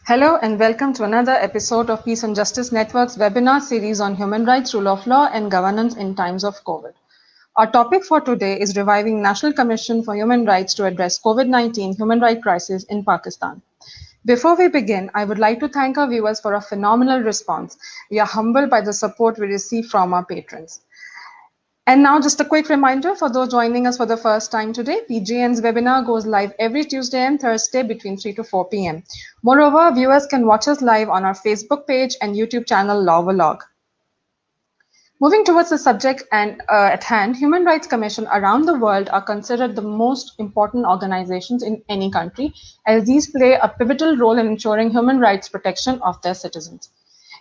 Hello and welcome to another episode of Peace and Justice Network's webinar series on human rights, rule of law, and governance in times of COVID. Our topic for today is reviving National Commission for Human Rights to address COVID-19 human rights crisis in Pakistan. Before we begin, I would like to thank our viewers for a phenomenal response. We are humbled by the support we receive from our patrons. And now just a quick reminder for those joining us for the first time today, PGN's webinar goes live every Tuesday and Thursday between 3 to 4 p.m. Moreover, viewers can watch us live on our Facebook page and YouTube channel Lavalog. Moving towards the subject at hand, human rights commission around the world are considered the most important organizations in any country, as these play a pivotal role in ensuring human rights protection of their citizens.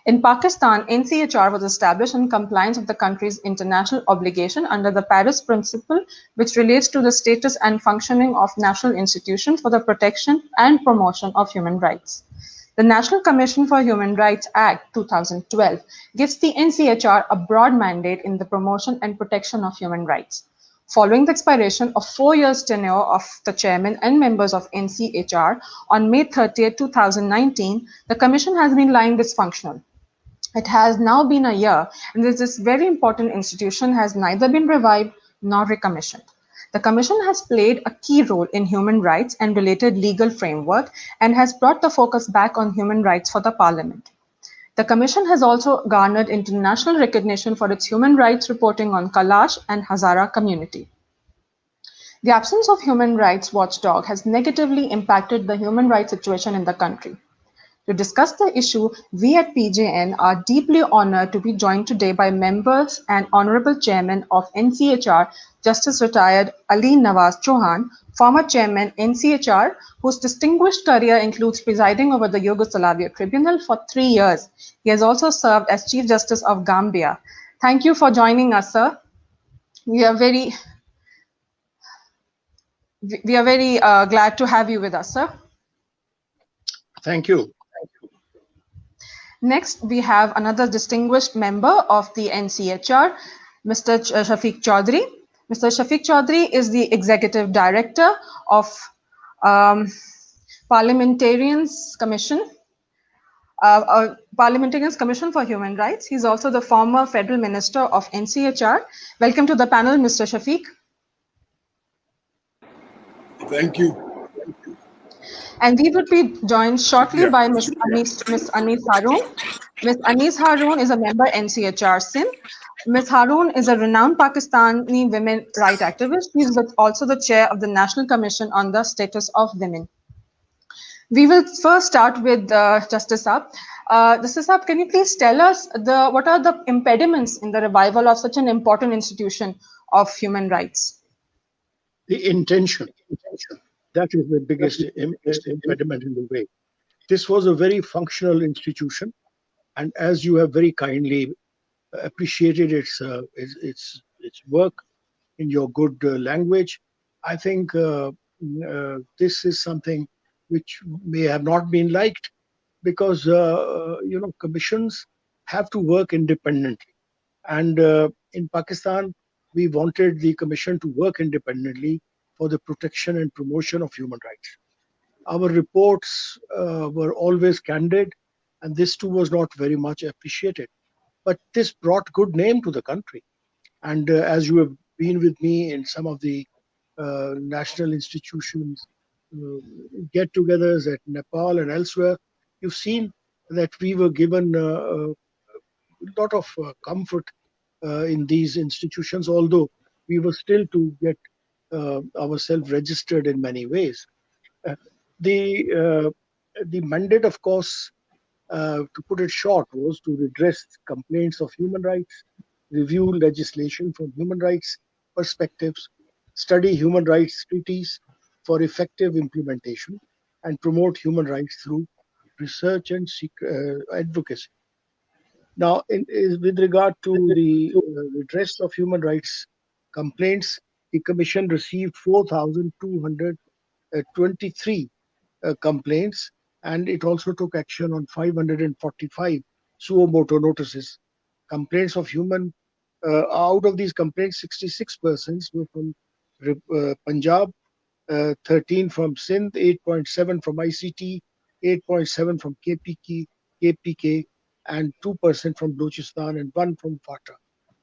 In Pakistan, NCHR was established in compliance with the country's international obligation under the Paris Principle, which relates to the status and functioning of national institutions for the protection and promotion of human rights. The National Commission for Human Rights Act 2012 gives the NCHR a broad mandate in the promotion and protection of human rights. Following the expiration of 4 years tenure of the chairman and members of NCHR on May 30, 2019, the commission has been lying dysfunctional. It has now been a year, and this very important institution has neither been revived nor recommissioned. The Commission has played a key role in human rights and related legal framework and has brought the focus back on human rights for the Parliament. The Commission has also garnered international recognition for its human rights reporting on Kalash and Hazara community. The absence of human rights watchdog has negatively impacted the human rights situation in the country. To discuss the issue, we at PJN are deeply honored to be joined today by members and Honorable Chairman of NCHR, Justice Retired Ali Nawaz Chauhan, former Chairman NCHR, whose distinguished career includes presiding over the Yugoslavia Tribunal for 3 years. He has also served as Chief Justice of Gambia. Thank you for joining us, sir. We are very glad to have you with us, sir. Thank you. Next, we have another distinguished member of the NCHR, Mr. Shafiq Chaudhry. Mr. Shafiq Chaudhry is the Executive Director of Parliamentarians Commission for Human Rights. He's also the former Federal Minister of NCHR. Welcome to the panel, Mr. Shafiq. Thank you. And we would be joined shortly by Ms. Anis Haroon. Ms. Anis Haroon is a member NCHR Sindh. Ms. Haroon is a renowned Pakistani women rights activist. She is also the chair of the National Commission on the Status of Women. We will first start with Justice Saab. Justice Saab, can you please tell us what are the impediments in the revival of such an important institution of human rights? The intention. That is the biggest impediment in the way. This was a very functional institution, and as you have very kindly appreciated its work in your good language, I think this is something which may have not been liked because commissions have to work independently, and in Pakistan we wanted the commission to work independently for the protection and promotion of human rights. Our reports were always candid, and this too was not very much appreciated. But this brought good name to the country. And as you have been with me in some of the national institutions, get-togethers at Nepal and elsewhere, you've seen that we were given a lot of comfort in these institutions, although we were still to get ourselves registered in many ways. The mandate, of course, to put it short, was to redress complaints of human rights, review legislation from human rights perspectives, study human rights treaties for effective implementation, and promote human rights through research and advocacy. Now, with regard to the redress of human rights complaints, the Commission received 4,223 complaints, and it also took action on 545 suo motu notices. Complaints of human, out of these complaints, 66% were from Punjab, 13 from Sindh, 8.7 from ICT, 8.7 from KPK, and 2% from Balochistan, and 1 from FATA.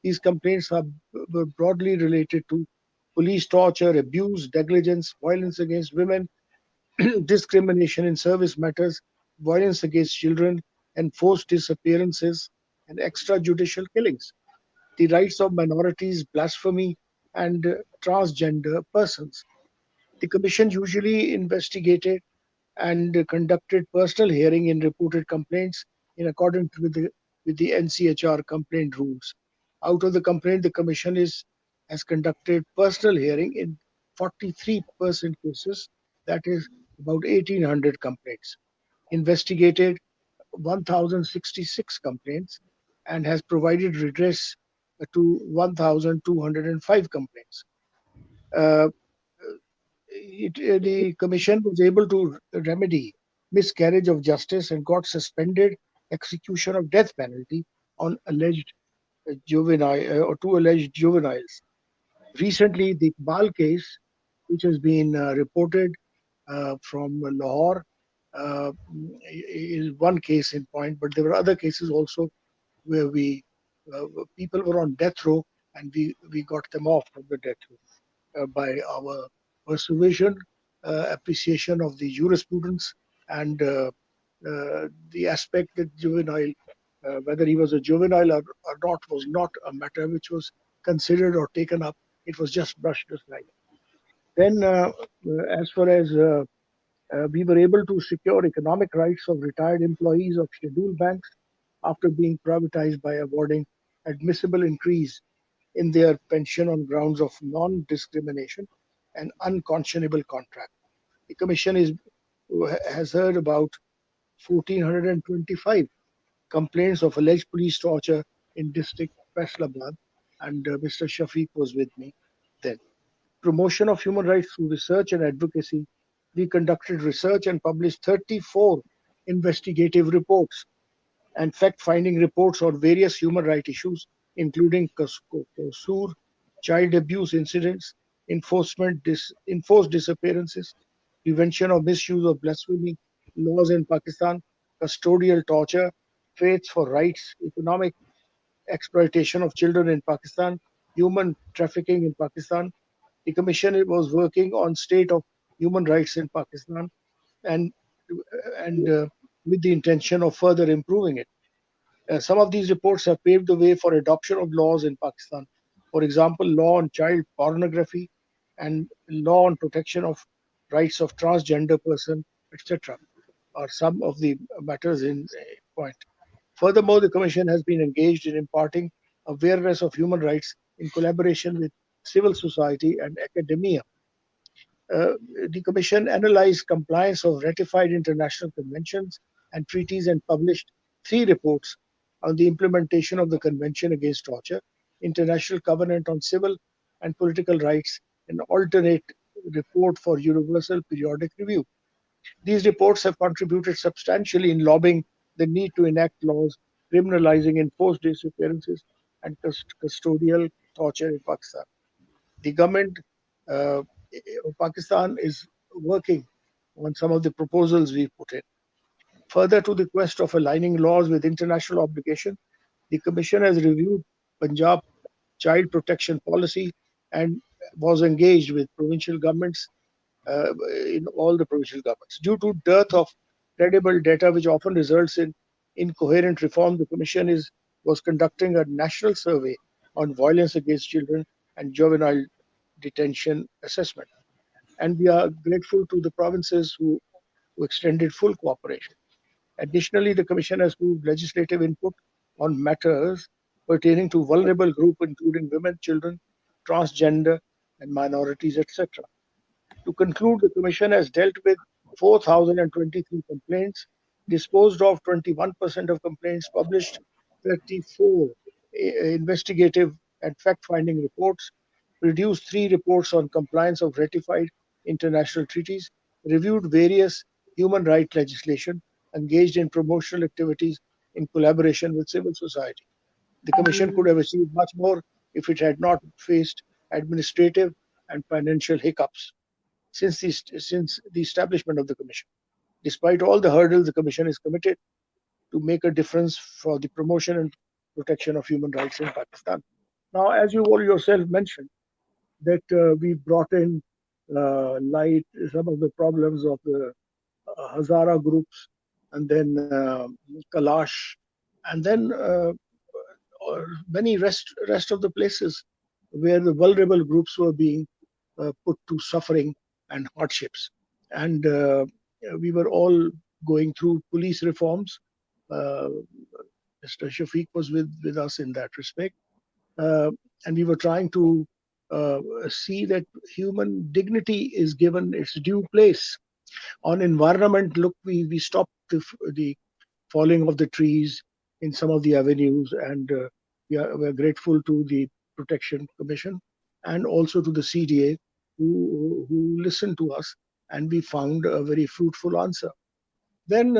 These complaints were broadly related to police torture, abuse, negligence, violence against women, discrimination in service matters, violence against children, enforced disappearances, and extrajudicial killings, the rights of minorities, blasphemy, and transgender persons. The Commission usually investigated and conducted personal hearing in reported complaints in accordance with the NCHR complaint rules. Out of the complaint, the Commission has conducted personal hearing in 43% cases, that is about 1,800 complaints, investigated 1,066 complaints, and has provided redress to 1,205 complaints. Uh, the Commission was able to remedy miscarriage of justice and got suspended execution of death penalty on alleged juvenile or two alleged juveniles. Recently, the Iqbal case, which has been reported from Lahore, is one case in point, but there were other cases also where people were on death row and we got them off from the death row by our persuasion, appreciation of the jurisprudence, and the aspect that juvenile, whether he was a juvenile or not, was not a matter which was considered or taken up. It was just brushed aside. Then, as far as we were able to secure economic rights of retired employees of scheduled banks after being privatized by awarding admissible increase in their pension on grounds of non-discrimination and unconscionable contract. The Commission has heard about 1,425 complaints of alleged police torture in district Faisalabad, and Mr. Shafiq was with me then. Promotion of human rights through research and advocacy. We conducted research and published 34 investigative reports and fact-finding reports on various human rights issues, including Qasur, child abuse incidents, enforced disappearances, prevention of misuse of blasphemy laws in Pakistan, custodial torture, faith for rights, economic exploitation of children in Pakistan, human trafficking in Pakistan. The Commission was working on state of human rights in Pakistan and and with the intention of further improving it. Some of these reports have paved the way for adoption of laws in Pakistan. For example, law on child pornography and law on protection of rights of transgender person, etc., are some of the matters in point. Furthermore, the Commission has been engaged in imparting awareness of human rights in collaboration with civil society and academia. uh, the Commission analyzed compliance of ratified international conventions and treaties and published 3 reports on the implementation of the Convention Against Torture, International Covenant on Civil and Political Rights, and alternate report for Universal Periodic Review. These reports have contributed substantially in lobbying the need to enact laws criminalizing enforced disappearances and custodial torture in Pakistan. The government uh, of Pakistan is working on some of the proposals we put in. Further to the quest of aligning laws with international obligation, the Commission has reviewed Punjab child protection policy and was engaged with provincial governments in all the provincial governments. Due to dearth of credible data, which often results in incoherent reform, the Commission was conducting a national survey on violence against children and juvenile detention assessment. And we are grateful to the provinces who extended full cooperation. Additionally, the Commission has moved legislative input on matters pertaining to vulnerable groups, including women, children, transgender, and minorities, etc. To conclude, the Commission has dealt with 4,023 complaints, disposed of 21% of complaints, published 34 investigative and fact-finding reports, produced 3 reports on compliance of ratified international treaties, reviewed various human rights legislation, engaged in promotional activities in collaboration with civil society. The Commission could have achieved much more if it had not faced administrative and financial hiccups since the establishment of the Commission. Despite all the hurdles, the Commission is committed to make a difference for the promotion and protection of human rights in Pakistan. Now, as you all yourself mentioned, that we brought in light some of the problems of the Hazara groups, and then Kalash, and then many rest of the places where the vulnerable groups were being put to suffering and hardships. And we were all going through police reforms. Mr. Shafiq was with us in that respect. And we were trying to see that human dignity is given its due place. On environment, look, we stopped the falling of the trees in some of the avenues, and we're grateful to the Protection Commission and also to the CDA who listened to us, and we found a very fruitful answer. Then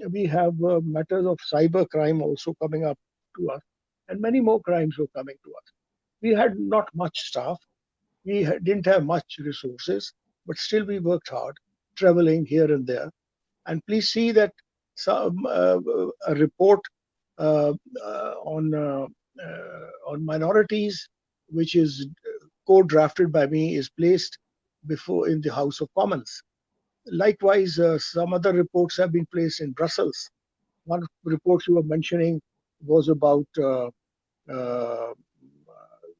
we have matters of cyber crime also coming up to us, and many more crimes were coming to us. We had not much staff, we didn't have much resources, but still we worked hard, traveling here and there. And please see that some a report uh, on minorities, which is co-drafted by me, is placed before in the House of Commons. Likewise, some other reports have been placed in Brussels. One report you were mentioning was about uh,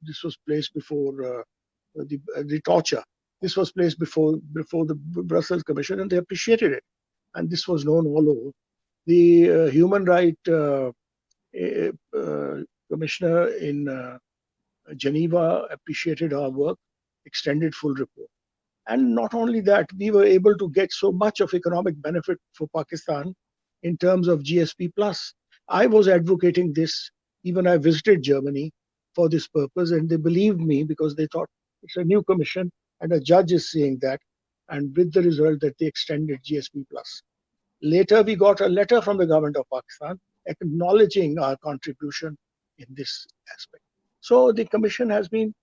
this was placed before the torture. This was placed before the Brussels Commission, and they appreciated it. And this was known all over. The Human Rights Commissioner in Geneva appreciated our work, extended full report. And not only that, we were able to get so much of economic benefit for Pakistan in terms of GSP plus. I was advocating this, even I visited Germany for this purpose, and they believed me because they thought it's a new commission and a judge is saying that, and with the result that they extended GSP plus. Later, we got a letter from the government of Pakistan acknowledging our contribution in this aspect. So the commission has been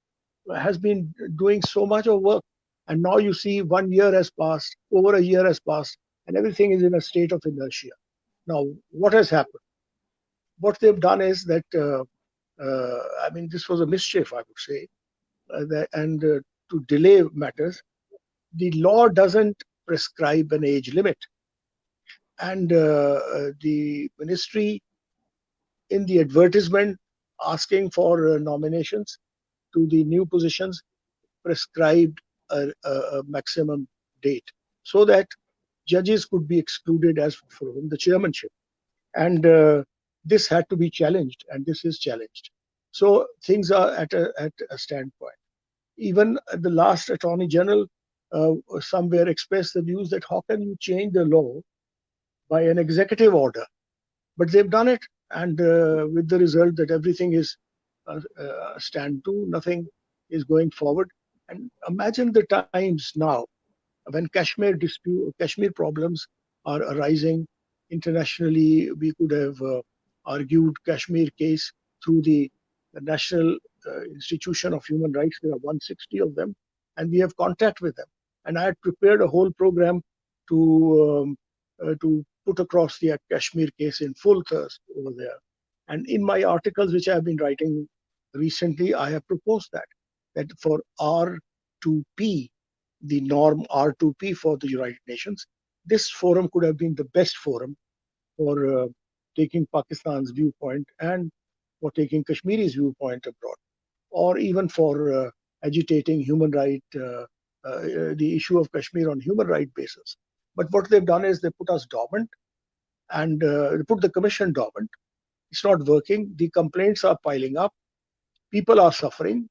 doing so much of work, and now you see 1 year has passed, over a year has passed, and everything is in a state of inertia. Now, what has happened? What they've done is that I mean, this was a mischief, I would say, and to delay matters. The law doesn't prescribe an age limit, and the ministry in the advertisement asking for nominations to the new positions prescribed a maximum date so that judges could be excluded as from the chairmanship. And this had to be challenged, and this is challenged. So things are at a standpoint. Even the last Attorney General somewhere expressed the views that how can you change the law by an executive order? But they've done it, and with the result that everything is stand to, nothing is going forward. And imagine the times now when Kashmir problems are arising internationally. We could have argued Kashmir case through the National Institution of Human Rights. There are 160 of them, and we have contact with them. And I had prepared a whole program to put across the Kashmir case in full thirst over there. And in my articles, which I have been writing recently, I have proposed that for R2P, the norm R2P for the United Nations, this forum could have been the best forum for taking Pakistan's viewpoint and for taking Kashmiri's viewpoint abroad, or even for agitating human right, the issue of Kashmir on human right basis. But what they've done is they put us dormant, and they put the commission dormant. It's not working. The complaints are piling up. People are suffering.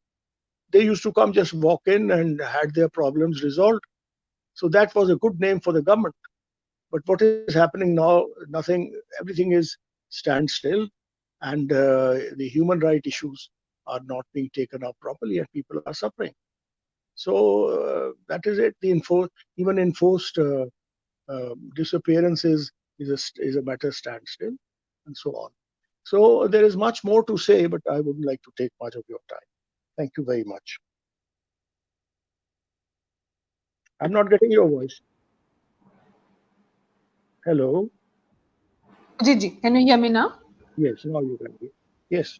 They used to come, just walk in and had their problems resolved. So that was a good name for the government. But what is happening now? Nothing. Everything is standstill, and the human right issues are not being taken up properly, and people are suffering. So that is it. Even enforced disappearances is a matter standstill, and so on. So there is much more to say, but I wouldn't like to take much of your time. Thank you very much. I'm not getting your voice. Hello. Ji, can you hear me now? Yes, now you can hear. Yes.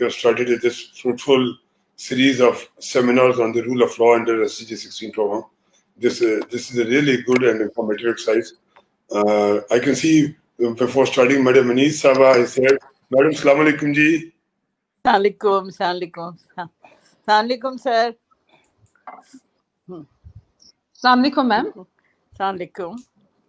have started this fruitful series of seminars on the rule of law under SCG 16 program. This is a really good and informative exercise. I can see before starting, Madam Manish Saba has said, Madam Assalamu alaikum ji. Assalamualaikum sir. Assalamualaikum ma'am. Assalamualaikum.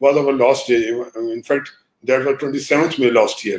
was our last day. In fact, that was 27th May last year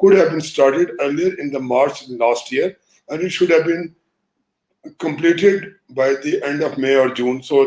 could have been started earlier in the March last year, and it should have been completed by the end of May or June. So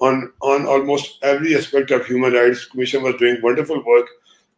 on almost every aspect of human rights commission was doing wonderful work.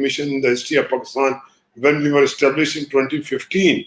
commission in the history of Pakistan when we were established in 2015.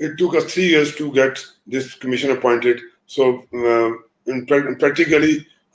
It took us 3 years to get this commission appointed. So practically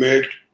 May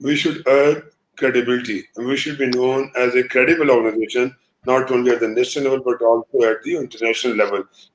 we should earn credibility and we should be known as a credible organization not only at the national level but also at the international level.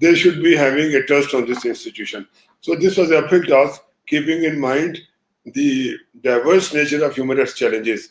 they should be having a trust on this institution. So this was a uphill task, keeping in mind the diverse nature of human rights challenges.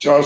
4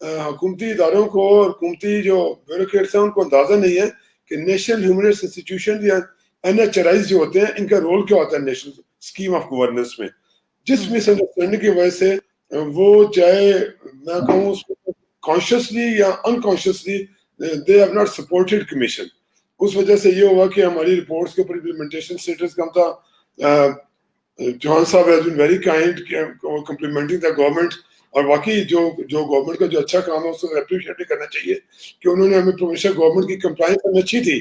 حکومتی اداروں کو اور حکومتی جو bureaucrats ہیں ان کو اندازہ نہیں ہے کہ نیشنل ہیومن رائٹس انسٹیٹیوشن یا NHRIs جو ہوتے ہیں ان کا رول کیا ہوتا ہے نیشنل اسکیم آف گورننس میں، جس مس انڈرسٹینڈنگ کی وجہ سے وہ چاہے میں کہوں کانشیسلی یا unconsciously they have not supported commission. اس وجہ سے یہ ہوا کہ ہماری رپورٹس کے اوپر امپلیمنٹیشن اسٹیٹس کم تھا. جوہان صاحب has been very kind complementing the government, اور واقعی جو گورنمنٹ کا جو اچھا کام ہے اس کو اپریشیٹ بھی کرنا چاہیے کہ انہوں نے ہمیں پروونشل گورنمنٹ کی کمپلائنس کرنا اچھی تھی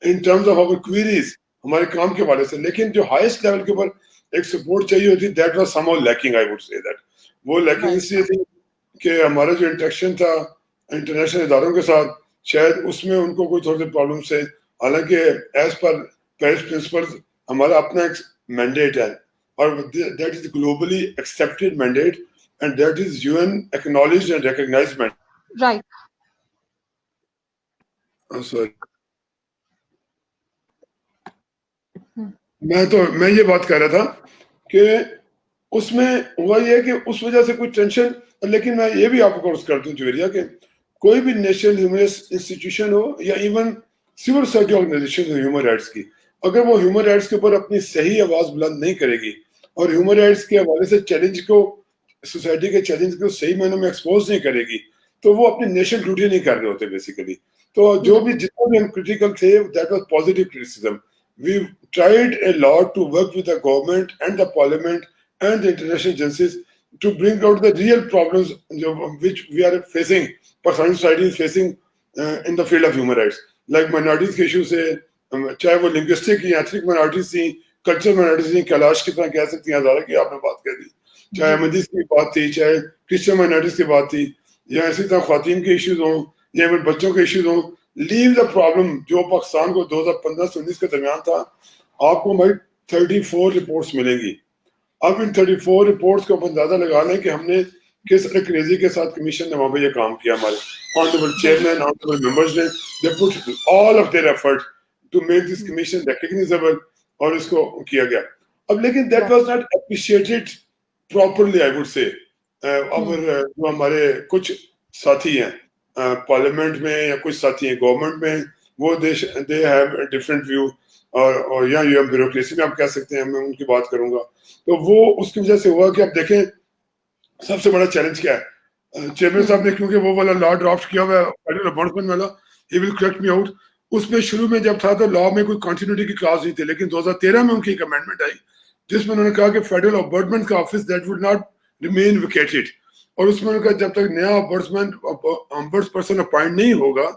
in terms of our queries ہمارے کام کے حوالے سے، لیکن جو ہائیسٹ لیول کے اوپر ایک سپورٹ چاہیے ہوتی that was some how lacking. I would say that وہ لیکنگ اس لیے تھی کہ ہمارا جو انٹریکشن تھا انٹرنیشنل اداروں کے ساتھ شاید اس میں ان کو کوئی تھوڑے سے پرابلمس ہے، حالانکہ ایز پر پیرس پرنسپل ہمارا اپنا ایک مینڈیٹ ہے اور that is globally accepted mandate and that is UN acknowledged and recognized mandate. Right. Sorry. میں یہ بات کہہ رہا تھا کہ اس میں ہوا یہ ہے کہ اس وجہ سے کوئی ٹینشن، لیکن میں یہ بھی آپ کو عرض کر دوں جویریہ کہ کوئی بھی نیشنل ہیومن رائٹس انسٹیٹیوشن ہو یا even civil society organisation human rights کی، اگر وہ ہیومن رائٹس کے اوپر اپنی صحیح آواز بلند نہیں کرے گی اور ہیومن رائٹس کے حوالے سے چیلنج کو، سوسائٹی کے چیلنج کو صحیح معنوں میں ایکسپوز نہیں کرے گی تو وہ اپنی نیشنل ڈیوٹی نہیں کر رہے ہوتے بیسیکلی. تو جو بھی جتنا بھی ہم کریٹیکل تھے that was positive criticism. We tried a lot to work with the government and the parliament and the international agencies to bring out the real problems which we are facing, Pakistani society is facing in the field of human rights. Like minorities کے issues ہے، چاہے وہ linguistic یا ethnic minorities تھیں، cultural minorities تھیں، کیلاش کی طرح کہہ سکتی ہیں، ہزارہ کی آپ نے بات کہہ دی، چاہے احمدیز کی بات تھی، چاہے کرسچن minorities کی بات تھی، یا اسی طرح خواتین کے ایشوز ہوں یا ایون بچوں کے ایشوز ہوں. لیو دا پرابلم جو پاکستان کو 2015 سے 19 کے درمیان تھا، آپ کو ہماری 34 رپورٹس ملیں گی. اب ان 34 رپورٹس کو اندازہ لگا لیں کہ ہم نے کس انکریزی کے ساتھ کمیشن نے وہاں پہ یہ کام کیا. ہمارے آنریبل چیئرمین، آنریبل ممبرز نے they put all of their effort to make this commission recognizable اور اس کو کیا گیا. اب لیکن that was not appreciated properly I would say. جو ہمارے کچھ ساتھی ہیں پارلیمنٹ میں یا کچھ ساتھی ہیں گورنمنٹ میں، وہ دے ہیو ڈفرینٹ ویو، اور یا بیوروکریسی میں آپ کہہ سکتے ہیں، میں ان کی بات کروں گا. تو وہ اس کی وجہ سے ہوا کہ آپ دیکھیں سب سے بڑا چیلنج کیا ہے. چیئرمین صاحب نے کیونکہ وہ والا لا ڈرافٹ کیا ہوا ہے والا، ہی ول کریکٹ می آؤٹ، اس میں شروع میں جب تھا تو لا میں کوئی کنٹینیوٹی کی کلاس نہیں تھی، لیکن 2013 میں ان کی ایک امینڈمنٹ آئی جس میں انہوں نے کہا کہ فیڈرل امبڈسمین کا office that would not remain ویکیٹڈ، اور اس میں کہا جب تک نیا امبڈس پرسن اپوائنٹ نہیں ہوگا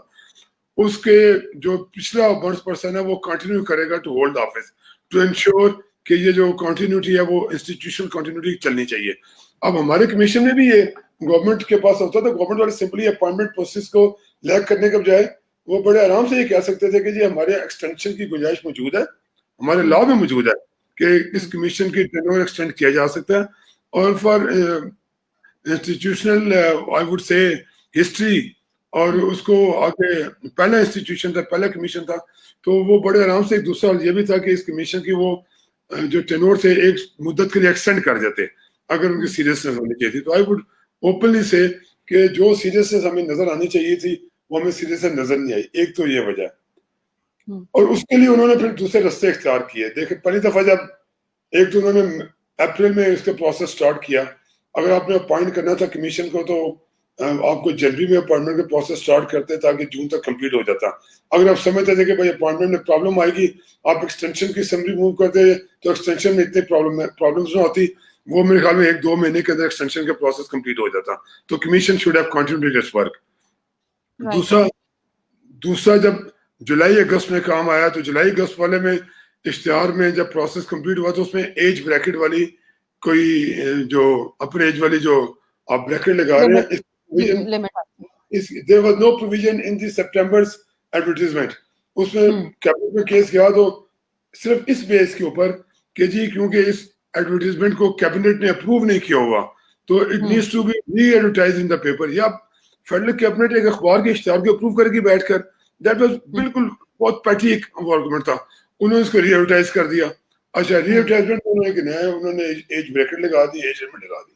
اس کے جو پچھلا امبڈس پرسن ہے وہ کنٹینیو کرے گا to hold office to ensure کہ یہ جو کنٹینیوٹی ہے وہ انسٹیٹیوشنل کنٹینیوٹی چلنی چاہیے. اب ہمارے کمیشن میں بھی یہ گورنمنٹ کے پاس ہوتا تھا، گورنمنٹ والے سمپلی اپوائنٹمنٹ پروسیس کو لیگ کرنے کے بجائے وہ بڑے آرام سے یہ کہہ سکتے تھے کہ جی ہمارے ایکسٹینشن کی گنجائش موجود ہے، ہمارے لا میں موجود ہے کہ اس کمیشن کی ٹینور ایکسٹینڈ کیا جا سکتا ہے. اور for institutional I would say history, اور اس کو آگے پہلا انسٹیٹیوشن تھا، پہلا کمیشن تھا، تو وہ بڑے آرام سے. ایک دوسرا یہ بھی تھا کہ اس کمیشن کی وہ جو ٹینور سے ایک مدت کے لیے ایکسٹینڈ کر دیتے اگر ان کی سیریسنس ہونی چاہیے تھی. تو آئی وڈ اوپنلی سے کہ جو سیریسنس ہمیں نظر آنی چاہیے تھی وہ ہمیں سیریسنس نظر نہیں آئی. ایک تو یہ وجہ، اور اس کے لیے انہوں نے پھر دوسرے رستے اختیار کیے. دیکھیں پہلی دفعہ جب ایک تو انہوں نے اپریل میں اس کا پروسیس سٹارٹ کیا، اگر آپ نے اپوائنٹ کرنا تھا کمیشن کو تو آپ کو جنوری میں اپوائنٹمنٹ کا پروسیس سٹارٹ کرتے تاکہ جون تک کمپلیٹ ہو جاتا. اگر آپ سمجھتے تھے کہ بھائی اپوائنٹمنٹ میں پرابلم آئے گی، آپ ایکسٹینشن کی سمری موو کرتے تو ایکسٹینشن میں اتنے پرابلمس نہ ہوتی. وہ میرے خیال میں 1-2 مہینے کے اندر ایکسٹینشن کا پروسیس کمپلیٹ ہو جاتا. تو commission should have continued its work. دوسرا جب جولائی اگست میں کام آیا تو جولائی اگست والے میں اشتہار میں جب پروسیس کمپلیٹ ہوا تو اس میں ایج بریکٹ والی کوئی جو اپنے ایج والی جو آپ بریکٹ لگا رہے ہیں، there was no provision in the September's advertisement. اس میں کیبنٹ میں کیس گیا تو صرف اس بیس کے اوپر کہ جی کیونکہ اس ایڈورٹیزمنٹ کو کیبنٹ نے اپروو نہیں کیا ہوا تو it needs to be readvertise in the paper. یا فیڈرل کیبنٹ ایک اخبار کے اشتہار کو اپروو کرے گی بیٹھ کر، دیٹ واز بالکل بہت پیٹی آرگومنٹ تھا. انہوں نے اس کو ری ایڈورٹائز کر دیا. اچھا ری ایڈورٹائزمنٹ انہوں نے ایج بریکٹ لگا دی، ایج لمٹ لگا دی.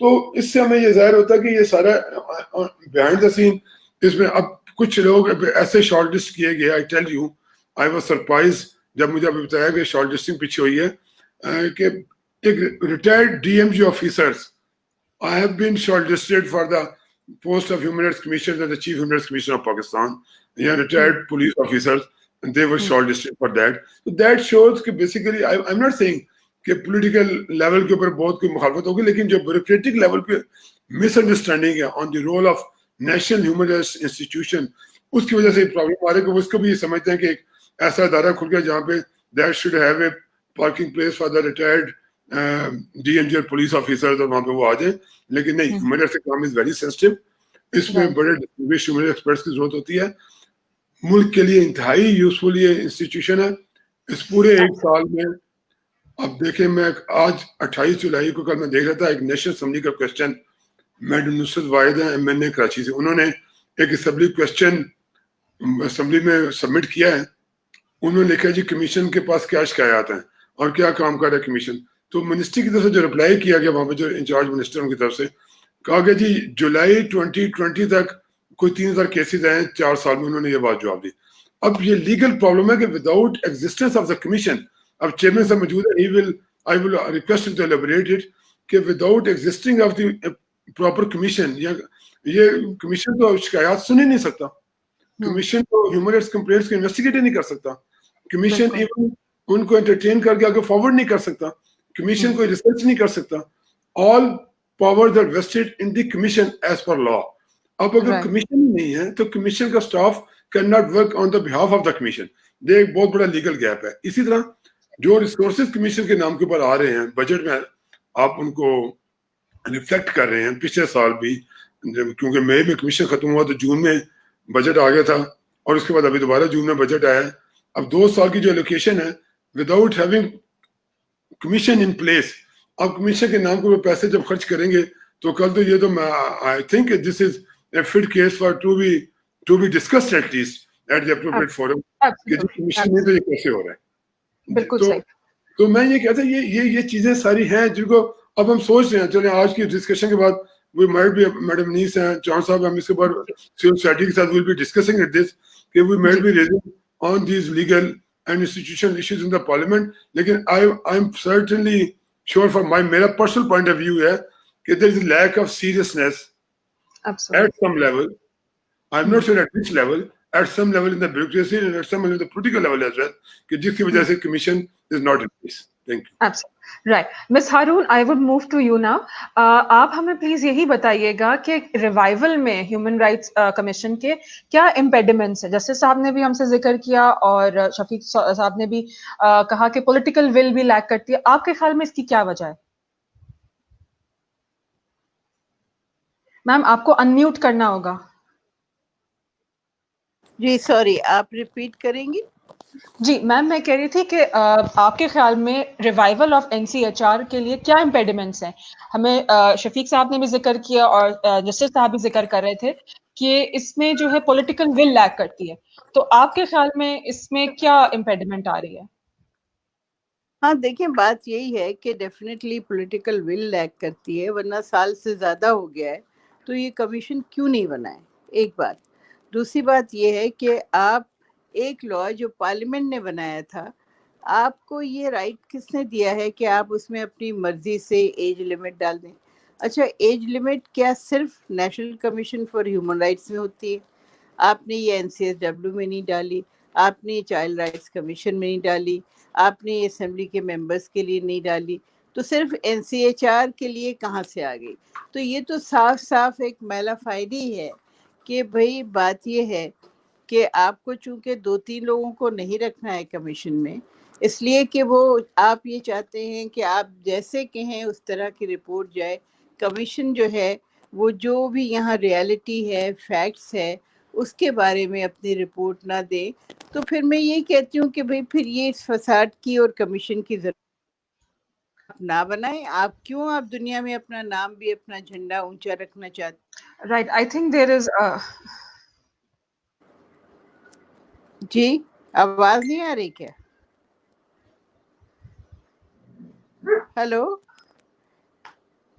تو اس سے ہمیں یہ ظاہر ہوتا ہے کہ یہ سارا بیہائنڈ دا سین اس میں اب کچھ لوگ ایسے شارٹ لسٹ کیے گئے. I tell you I was surprise جب مجھے ابھی بتایا کہ شارٹ لسٹنگ پیچھے ہوئی ہے کہ ایک retired D M G officers I have been shortlisted for the post of Human Rights Commissioner as the Chief Human Rights Commissioner of Pakistan. They are retired police officers and they were shortlisted for that. So that shows کہ basically I'm not saying کہ political level کے اوپر بہت کوئی مخالفت ہوگی, لیکن جو bureaucratic level پہ مس انڈرسٹینڈنگ ہے on the role of National Human Rights Institution, اس کی وجہ سے پرابلم آ رہی ہے کہ وہ اس کو بھی یہ سمجھتے ہیں کہ ایک ایسا ادارہ کھل گیا جہاں پہ that should have a parking place for the retired D M G اور پولیس آفیسر اور وہاں پہ وہ آ جائیں. لیکن نہیں, ہیومن رائٹس کا کام از ویری سینسٹیو, اس میں بڑے ڈسٹنگوشڈ ہیومن ایکسپرٹس کی ضرورت ہوتی ہے. ملک کے لیے انتہائی یوزفل یہ انسٹیٹیوشن ہے. اس پورے ایک سال میں اب دیکھیں, میں آج 28 جولائی کو کل میں دیکھ رہا تھا ایک نیشنل اسمبلی کا کوشچن, میڈم نصرت واحد ہیں ایم این اے کراچی سے, انہوں نے ایک اسمبلی کوشچن اسمبلی میں سبمٹ کیا ہے. انہوں نے لکھا جی کمیشن کے پاس کیا شکایات ہیں اور کیا کام کر رہا ہے کمیشن. تو منسٹری کی طرف سے جو رپلائی کیا گیا وہاں پہ جو انچارج منسٹر کی طرف سے کہا گیا جی جولائی 2020 تک کوئی 3000 کیسز آئے ہیں 4 سال میں, انہوں نے یہ بات جواب دی. اب یہ لیگل پرابلم ہے کہ without existence of the commission, اب چیئرمین صاحب موجود ہے, I will request to elaborate it کہ without existing of the proper commission, یا یہ کمیشن تو شکایات سن ہی نہیں سکتا, کمیشن تو ہیومن رائٹس کمپلینٹس کو انویسٹیگیٹ ہی نہیں کر سکتا, کمیشن ایون ان کو انٹرٹین کر کے آگے فارورڈ نہیں کر سکتا, کمیشن کوئی ریسرچ نہیں کر سکتا. All powers are vested in the commission as per law. اب اگر کمیشن نہیں ہے تو کمیشن کا staff can not work on the behalf of the commission. یہ ایک بہت بڑا لیگل گیپ ہے. اسی طرح جو ریسورسز کمیشن کے نام کے اوپر آ رہے ہیں بجٹ میں, آپ ان کو ریفلیکٹ کر رہے ہیں. پچھلے سال بھی کیونکہ مئی میں کمیشن ختم ہوا تو جون میں بجٹ آ گیا تھا, اور اس کے بعد ابھی دوبارہ جون میں بجٹ آیا ہے. اب 2 سال کی جو ایلوکیشن ہے without having commission in place, اب کمیشن کے نام کو پیسے جب خرچ کریں گے تو کل تو یہ تو I think this is a fit case for to be discussed at least at the appropriate forum کہ جو کمیشن میں تو یہ کیسے ہو رہا ہے. بالکل صحیح. تو میں یہ کہتا ہوں یہ چیزیں ساری ہیں جن کو اب ہم سوچ رہے ہیں. چلیں آج کی ڈسکشن کے بعد وہ مائٹ بھی میڈم نیس ہیں, چان صاحب, ہم اس کے بعد سول سوسائٹی کے ساتھ will be discussing at this کہ we might be raising on these legal and institutional issues in the parliament. لیکن I'm certainly sure from میرا personal point of view ہے کہ there is a lack of seriousness at some level. I'm not sure at which level, at some level in the bureaucracy and at some level in the political level as well, کہ جس کی وجہ سے commission is not in place. Thank you. Absolutely. Right. Ms. Haroon, I would move to you now. آپ ہمیں please یہی بتائیے گا کہ ریوائول میں ہیومن رائٹس کمیشن کے کیا امپیڈیمنٹس ہیں. جسٹس صاحب نے بھی ہم سے ذکر کیا اور شفیق صاحب نے بھی کہا کہ پولیٹیکل ول بھی لیک کرتی ہے. آپ کے خیال میں اس کی کیا وجہ ہے؟ میم آپ کو انمیوٹ کرنا ہوگا. جی سوری, آپ ریپیٹ کریں گی؟ جی میم, میں کہہ رہی تھی کہ آپ کے خیال میں ریوائول آف NCHR کے لیے کیا امپیڈیمنٹس ہیں. ہمیں شفیق صاحب نے بھی ذکر کیا اور جسٹس صاحب بھی ذکر کر رہے تھے کہ اس میں جو ہے پولیٹیکل ول لیک کرتی ہے. تو آپ کے خیال میں اس میں کیا امپیڈیمنٹ آ رہی ہے؟ ہاں دیکھیں, بات یہی ہے کہ ڈیفینیٹلی پولیٹیکل ول لیک کرتی ہے, ورنہ سال سے زیادہ ہو گیا ہے تو یہ کمیشن کیوں نہیں بنا ہے, ایک بات. دوسری بات یہ ہے کہ آپ ایک لا جو پارلیمنٹ نے بنایا تھا, آپ کو یہ رائٹ کس نے دیا ہے کہ آپ اس میں اپنی مرضی سے ایج لمٹ ڈال دیں؟ اچھا, ایج لمٹ کیا صرف national commission for human rights میں ہوتی ہے؟ آپ نے یہ NCSW میں نہیں ڈالی, آپ نے چائلڈ رائٹس کمیشن میں نہیں ڈالی, آپ نے اسمبلی کے ممبرس کے لیے نہیں ڈالی, تو صرف NCHR کے لیے کہاں سے آ گئی؟ تو یہ تو صاف صاف ایک میلا فائدی ہے کہ بھئی بات یہ ہے کہ آپ کو چونکہ 2-3 لوگوں کو نہیں رکھنا ہے کمیشن میں, اس لیے کہ وہ آپ یہ چاہتے ہیں کہ آپ جیسے کہیں اس طرح کی رپورٹ جائے. کمیشن جو ہے وہ جو بھی یہاں ریالٹی ہے, فیکٹس ہے, اس کے بارے میں اپنی رپورٹ نہ دے. تو پھر میں یہ کہتی ہوں کہ بھئی پھر یہ اس فساد کی اور کمیشن کی ضرورت نہ بنائیں. آپ کیوں آپ دنیا میں اپنا نام بھی, اپنا جھنڈا اونچا رکھنا چاہتے ہیں؟ رائٹ, آئی تھنک دیر از جی آواز نہیں آ رہی کیا؟ ہیلو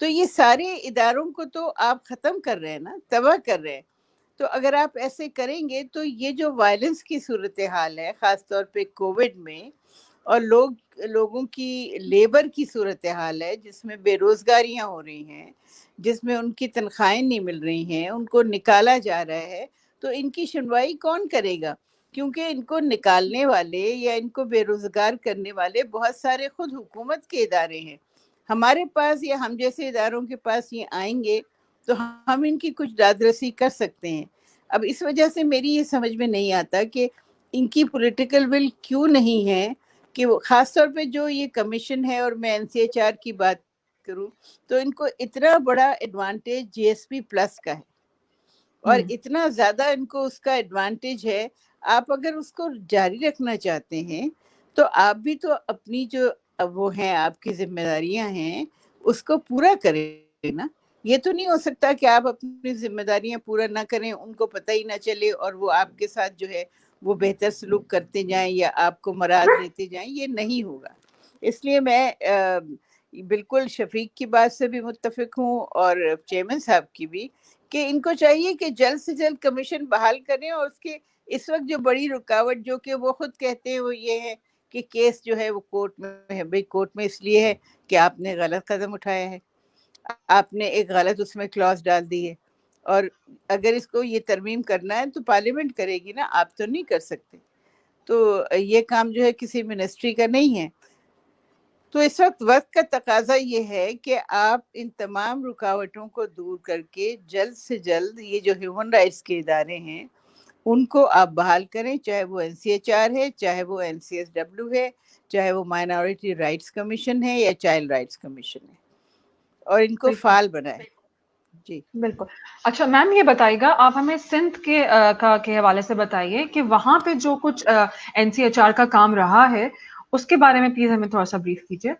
تو یہ سارے اداروں کو تو آپ ختم کر رہے ہیں نا, تباہ کر رہے ہیں. تو اگر آپ ایسے کریں گے تو یہ جو وائلنس کی صورتحال ہے خاص طور پہ کووڈ میں, اور لوگوں کی لیبر کی صورتحال ہے جس میں بے روزگاریاں ہو رہی ہیں, جس میں ان کی تنخواہیں نہیں مل رہی ہیں, ان کو نکالا جا رہا ہے, تو ان کی سنوائی کون کرے گا؟ کیونکہ ان کو نکالنے والے یا ان کو بے روزگار کرنے والے بہت سارے خود حکومت کے ادارے ہیں. ہمارے پاس یا ہم جیسے اداروں کے پاس یہ آئیں گے تو ہم ان کی کچھ داد رسی کر سکتے ہیں. اب اس وجہ سے میری یہ سمجھ میں نہیں آتا کہ ان کی پولیٹیکل ول کیوں نہیں ہے کہ وہ, خاص طور پہ جو یہ کمیشن ہے, اور میں NCHR کی بات کروں تو ان کو اتنا بڑا ایڈوانٹیج GSP پلس کا ہے, اور اتنا زیادہ ان کو اس کا ایڈوانٹیج ہے. آپ اگر اس کو جاری رکھنا چاہتے ہیں تو آپ بھی تو اپنی جو وہ ہیں آپ کی ذمہ داریاں ہیں اس کو پورا کریں نا. یہ تو نہیں ہو سکتا کہ آپ اپنی ذمہ داریاں پورا نہ کریں, ان کو پتہ ہی نہ چلے, اور وہ آپ کے ساتھ جو ہے وہ بہتر سلوک کرتے جائیں یا آپ کو مراد دیتے جائیں. یہ نہیں ہوگا. اس لیے میں بالکل شفیق کی بات سے بھی متفق ہوں اور چیئرمین صاحب کی بھی, کہ ان کو چاہیے کہ جلد سے جلد کمیشن بحال کریں. اور اس کے اس وقت جو بڑی رکاوٹ جو کہ وہ خود کہتے ہیں وہ یہ ہے کہ کیس جو ہے وہ کورٹ میں ہے. بھئی کورٹ میں اس لیے ہے کہ آپ نے غلط قدم اٹھایا ہے, آپ نے ایک غلط اس میں کلاس ڈال دی ہے, اور اگر اس کو یہ ترمیم کرنا ہے تو پارلیمنٹ کرے گی نا, آپ تو نہیں کر سکتے. تو یہ کام جو ہے کسی منسٹری کا نہیں ہے. تو اس وقت کا تقاضا یہ ہے کہ آپ ان تمام رکاوٹوں کو دور کر کے جلد سے جلد یہ جو ہیومن رائٹس کے ادارے ہیں ان کو آپ بحال کریں, چاہے وہ NCHR ہے, چاہے وہ NCSW ہے, چاہے وہ مائنورٹی رائٹس کمیشن ہے یا چائلڈ رائٹس کمیشن ہے, اور ان کو بالکل فعال بنائیں. جی بالکل. اچھا میم یہ بتائیے گا, آپ ہمیں سندھ کے حوالے سے بتائیے کہ وہاں پہ جو کچھ NCHR کا کام رہا ہے اس کے بارے میں پلیز ہمیں تھوڑا سا بریف کیجیے.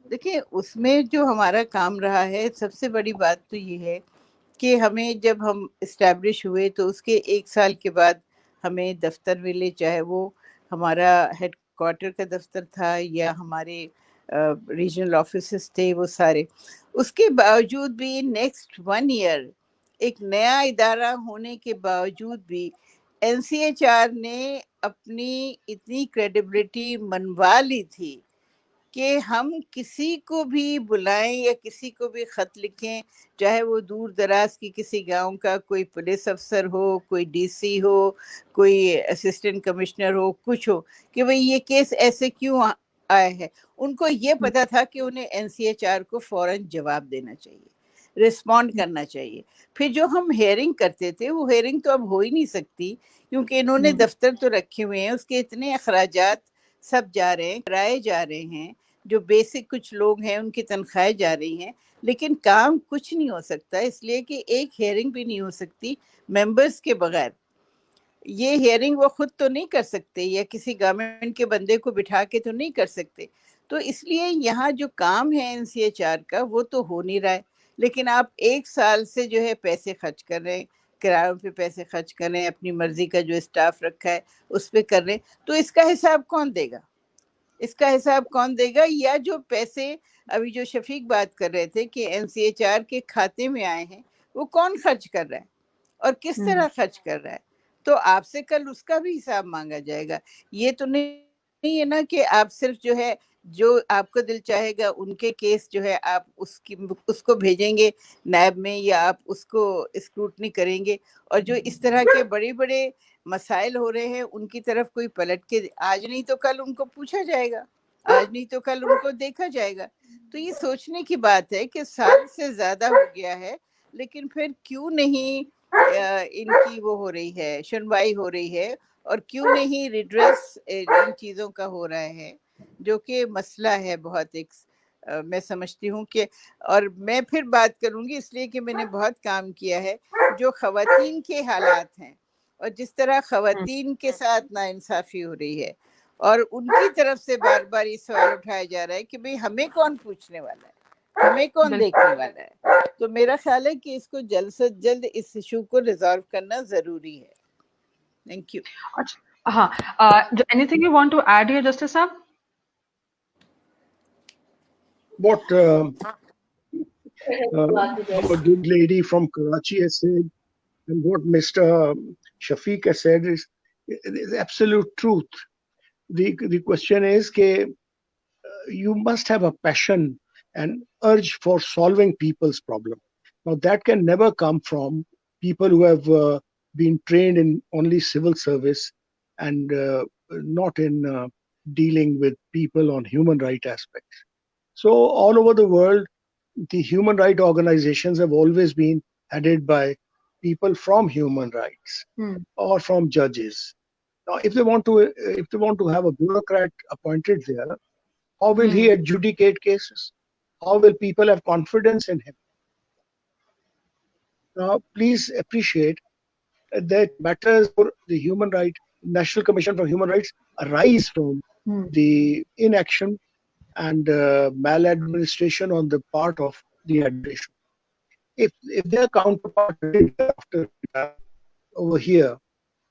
دیکھیے, اس میں جو ہمارا کام رہا ہے سب سے بڑی بات تو یہ ہے کہ ہمیں جب ہم اسٹیبلش ہوئے تو اس کے 1 سال کے بعد ہمیں دفتر ملے, چاہے وہ ہمارا ہیڈ کوارٹر کا دفتر تھا یا ہمارے ریجنل آفیسز تھے وہ سارے. اس کے باوجود بھی نیکسٹ 1 ایئر ایک نیا ادارہ ہونے کے باوجود بھی NCHR نے اپنی اتنی کریڈیبلٹی منوا لی تھی کہ ہم کسی کو بھی بلائیں یا کسی کو بھی خط لکھیں, چاہے وہ دور دراز کی کسی گاؤں کا کوئی پولیس افسر ہو, کوئی DC ہو, کوئی اسسٹنٹ کمشنر ہو, کچھ ہو, کہ بھئی یہ کیس ایسے کیوں آئے ہے, ان کو یہ پتا تھا کہ انہیں NCHR کو فوراً جواب دینا چاہیے, رسپونڈ کرنا چاہیے. پھر جو ہم ہیئرنگ کرتے تھے وہ ہیئرنگ تو اب ہو ہی نہیں سکتی کیونکہ انہوں نے دفتر تو رکھے ہوئے ہیں, اس کے اتنے اخراجات سب جا رہے ہیں, کرائے جا رہے ہیں, جو بیسک کچھ لوگ ہیں ان کی تنخواہیں جا رہی ہیں, لیکن کام کچھ نہیں ہو سکتا, اس لیے کہ ایک ہیئرنگ بھی نہیں ہو سکتی ممبرز کے بغیر. یہ ہیئرنگ وہ خود تو نہیں کر سکتے یا کسی گورنمنٹ کے بندے کو بٹھا کے تو نہیں کر سکتے. تو اس لیے یہاں جو کام ہے NCHR کا وہ تو ہو نہیں رہا ہے, لیکن آپ 1 سال سے جو ہے پیسے خرچ کر رہے ہیں, کرایوں پہ پیسے خرچ کر رہے ہیں, اپنی مرضی کا جو اسٹاف رکھا ہے اس پہ کر رہے ہیں, تو اس کا حساب کون دے گا؟ اس کا حساب کون دے گا؟ یا جو پیسے ابھی جو شفیق بات کر رہے تھے کہ NCHR کے کھاتے میں آئے ہیں وہ کون خرچ کر رہا ہے اور کس طرح خرچ کر رہا ہے, تو آپ سے کل اس کا بھی حساب مانگا جائے گا. یہ تو نہیں ہے نا کہ آپ صرف جو ہے جو آپ کو دل چاہے گا ان کے کیس جو ہے آپ اس کو بھیجیں گے نیب میں یا آپ اس کو اسکروٹنی کریں گے, اور جو اس طرح کے بڑے بڑے مسائل ہو رہے ہیں ان کی طرف کوئی پلٹ کے آج نہیں تو کل ان کو پوچھا جائے گا, آج نہیں تو کل ان کو دیکھا جائے گا. تو یہ سوچنے کی بات ہے کہ سال سے زیادہ ہو گیا ہے لیکن پھر کیوں نہیں ان کی وہ ہو رہی ہے, سنوائی ہو رہی ہے, اور کیوں نہیں ریڈریس ان چیزوں کا ہو رہا ہے جو کہ مسئلہ ہے بہت ایک میں سمجھتی ہوں کہ, اور میں پھر بات کروں گی اس لیے کہ میں نے بہت کام کیا ہے جو خواتین کے حالات ہیں اور جس طرح خواتین کے ساتھ ناانصافی ہو رہی ہے, اور ان کی طرف سے بار بار یہ سوال اٹھایا جا رہا ہے کہ بھئی ہمیں کون پوچھنے والا ہے, ہمیں کون دیکھنے والا ہے. تو میرا خیال ہے کہ اس کو جلد سے جلد اس ایشو کو ریزالو کرنا ضروری ہے. Thank you. ہاں, anything you want to add here, Justice Saab? What our good lady from Karachi has said, and what Mr. Shafiq has said is absolute truth. The question is that you must have a passion and urge for solving people's problem. Now that can never come from people who have been trained in only civil service and not in dealing with people on human right aspects. So all over the world, the human rights organizations have always been headed by people from human rights or from judges. Now, if they want to have a bureaucrat appointed there, how will he adjudicate cases? How will people have confidence in him? Now, please appreciate that matters for the human right, National Commission for Human Rights arise from the inaction and maladministration on the part of the administration. If their counterpart after over here,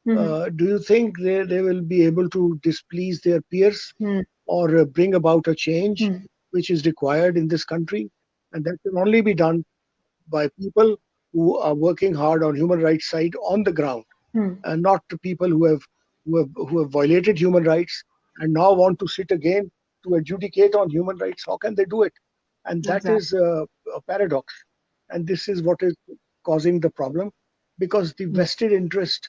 do you think they will be able to displease their peers or bring about a change which is required in this country? And that can only be done by people who are working hard on human rights side on the ground, and not to people who have violated human rights and now want to sit again to adjudicate on human rights. How can they do it? And that is a paradox. And this is what is causing the problem, because the vested interest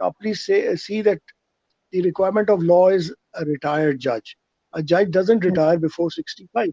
Now please see that the requirement of law is a retired judge. A judge doesn't retire before 65.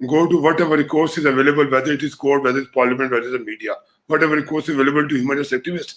go to whatever recourse is available, whether it is court, whether it's parliament, whether it's the media, whatever recourse is available to human rights activists,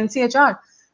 NCHR,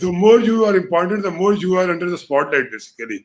The more you are important, the more you are under the spotlight basically.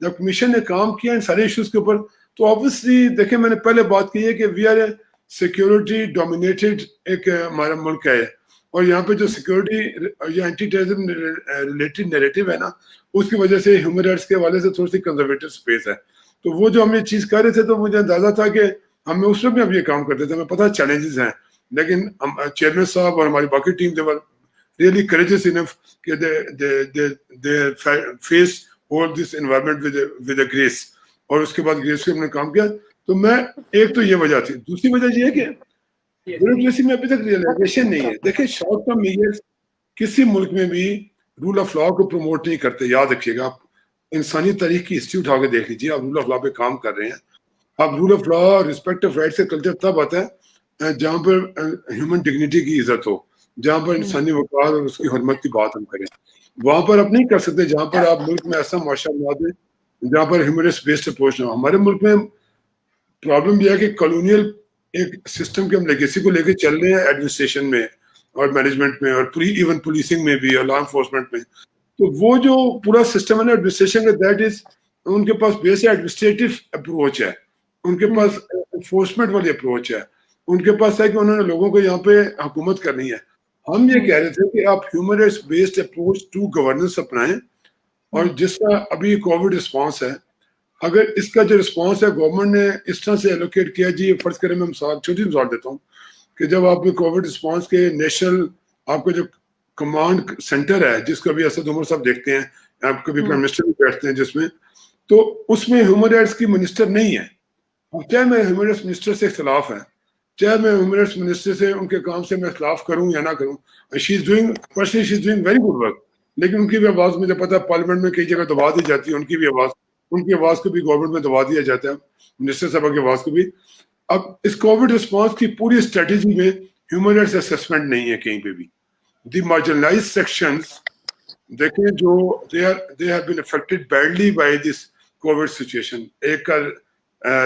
جب commission نے کام کیا ان سارے issues کے اوپر تو obviously دیکھیں میں نے پہلے بات کی ہے کہ we are a security dominated ایک ہمارا ملک ہے اور یہاں پہ جو سیکورٹی یا اینٹی ٹیررزم ریلیٹڈ نیریٹو ہے نا اس کی وجہ سے ہیومن رائٹس کے حوالے سے تھوڑی سی کنزرویٹو اسپیس ہے. تو وہ جو ہم یہ چیز کر رہے تھے تو مجھے اندازہ تھا کہ ہم اس وقت بھی اب یہ کام کرتے تھے, ہمیں پتہ چیلنجز ہیں, لیکن چیئرمین صاحب اور ہماری باقی team they were really courageous enough کہ they face all this environment with a grace, اور اس کے بعد گریس سے ہم نے کام کیا. تو میں ایک تو یہ وجہ تھی. دوسری وجہ یہ ہے کہ بیوروکریسی میں ابھی تک ریئلائزیشن نہیں ہے. دیکھیں شارٹ ٹرم میجرز کسی ملک میں بھی رول آف لا کو پروموٹ نہیں کرتے. یاد رکھیے گا, آپ انسانی تاریخ کی ہسٹری اٹھا کے دیکھ لیجیے, آپ رول آف لا پہ کام کر رہے ہیں. آپ rule of law respect of right سے کلچر تب آتا ہے جہاں پر ہیومن ڈگنیٹی کی عزت ہو, جہاں پر انسانی وقار اور اس کی حرمت کی بات ہم کریں. وہاں پر آپ نہیں کر سکتے جہاں پر آپ ملک میں ایسا معاشرہ بنا دیں جہاں پر ہیومنسٹ بیسڈ اپروچ نہ ہو. ہمارے ملک میں پرابلم یہ ہے کہ کالونیل ایک سسٹم کے ہم لیگیسی کو لے کے چل رہے ہیں ایڈمنسٹریشن میں اور مینجمنٹ میں اور ایون پولیسنگ میں بھی اور لا انفورسمنٹ میں. تو وہ جو پورا سسٹم ہے نا ایڈمنسٹریشن کا, دیٹ از ان کے پاس بیس ایڈمنسٹریٹو اپروچ ہے, ان کے پاس انفورسمنٹ والی اپروچ ہے, ان کے پاس ہے کہ انہوں نے لوگوں کو یہاں پہ حکومت کرنی ہے. ہم یہ کہہ رہے تھے کہ آپ human rights based approach to governance اپنائیں, اور جس کا ابھی کووڈ رسپانس ہے, اگر اس کا جو رسپانس ہے گورنمنٹ نے اس طرح سے ایلوکیٹ کیا, جی فرض کریں میں چھوٹی مثال دیتا ہوں کہ جب آپ کے کووڈ رسپانس کے نیشنل آپ کا جو کمانڈ سینٹر ہے جس کو ابھی اسد عمر صاحب دیکھتے ہیں, آپ کبھی پرائم منسٹر بھی بیٹھتے ہیں جس میں, تو اس میں ہیومن رائٹس کی منسٹر نہیں ہے. اب چاہے میں ہیومن رائٹس منسٹر سے اختلاف ہے, چاہے میں ہیومن رائٹس منسٹر سے ان کے کام سے میں اختلاف کروں یا نہ کروں, she is doing very good work, لیکن ان کی بھی آواز مجھے پتا ہے پارلیمنٹ میں کئی جگہ دبا دی جاتی ہے, ان کی آواز کو بھی گورنمنٹ میں دبا دیا جاتا ہے, منسٹر صاحبہ کی آواز کو بھی. اب اس کووڈ رسپانس کی پوری اسٹریٹجی میں ہیومن رائٹس اسسمنٹ نہیں ہے کہیں پہ بھی. دی مارجنلائز سیکشنز دیکھیں جو they have been affected badly by this Covid situation. ایک کا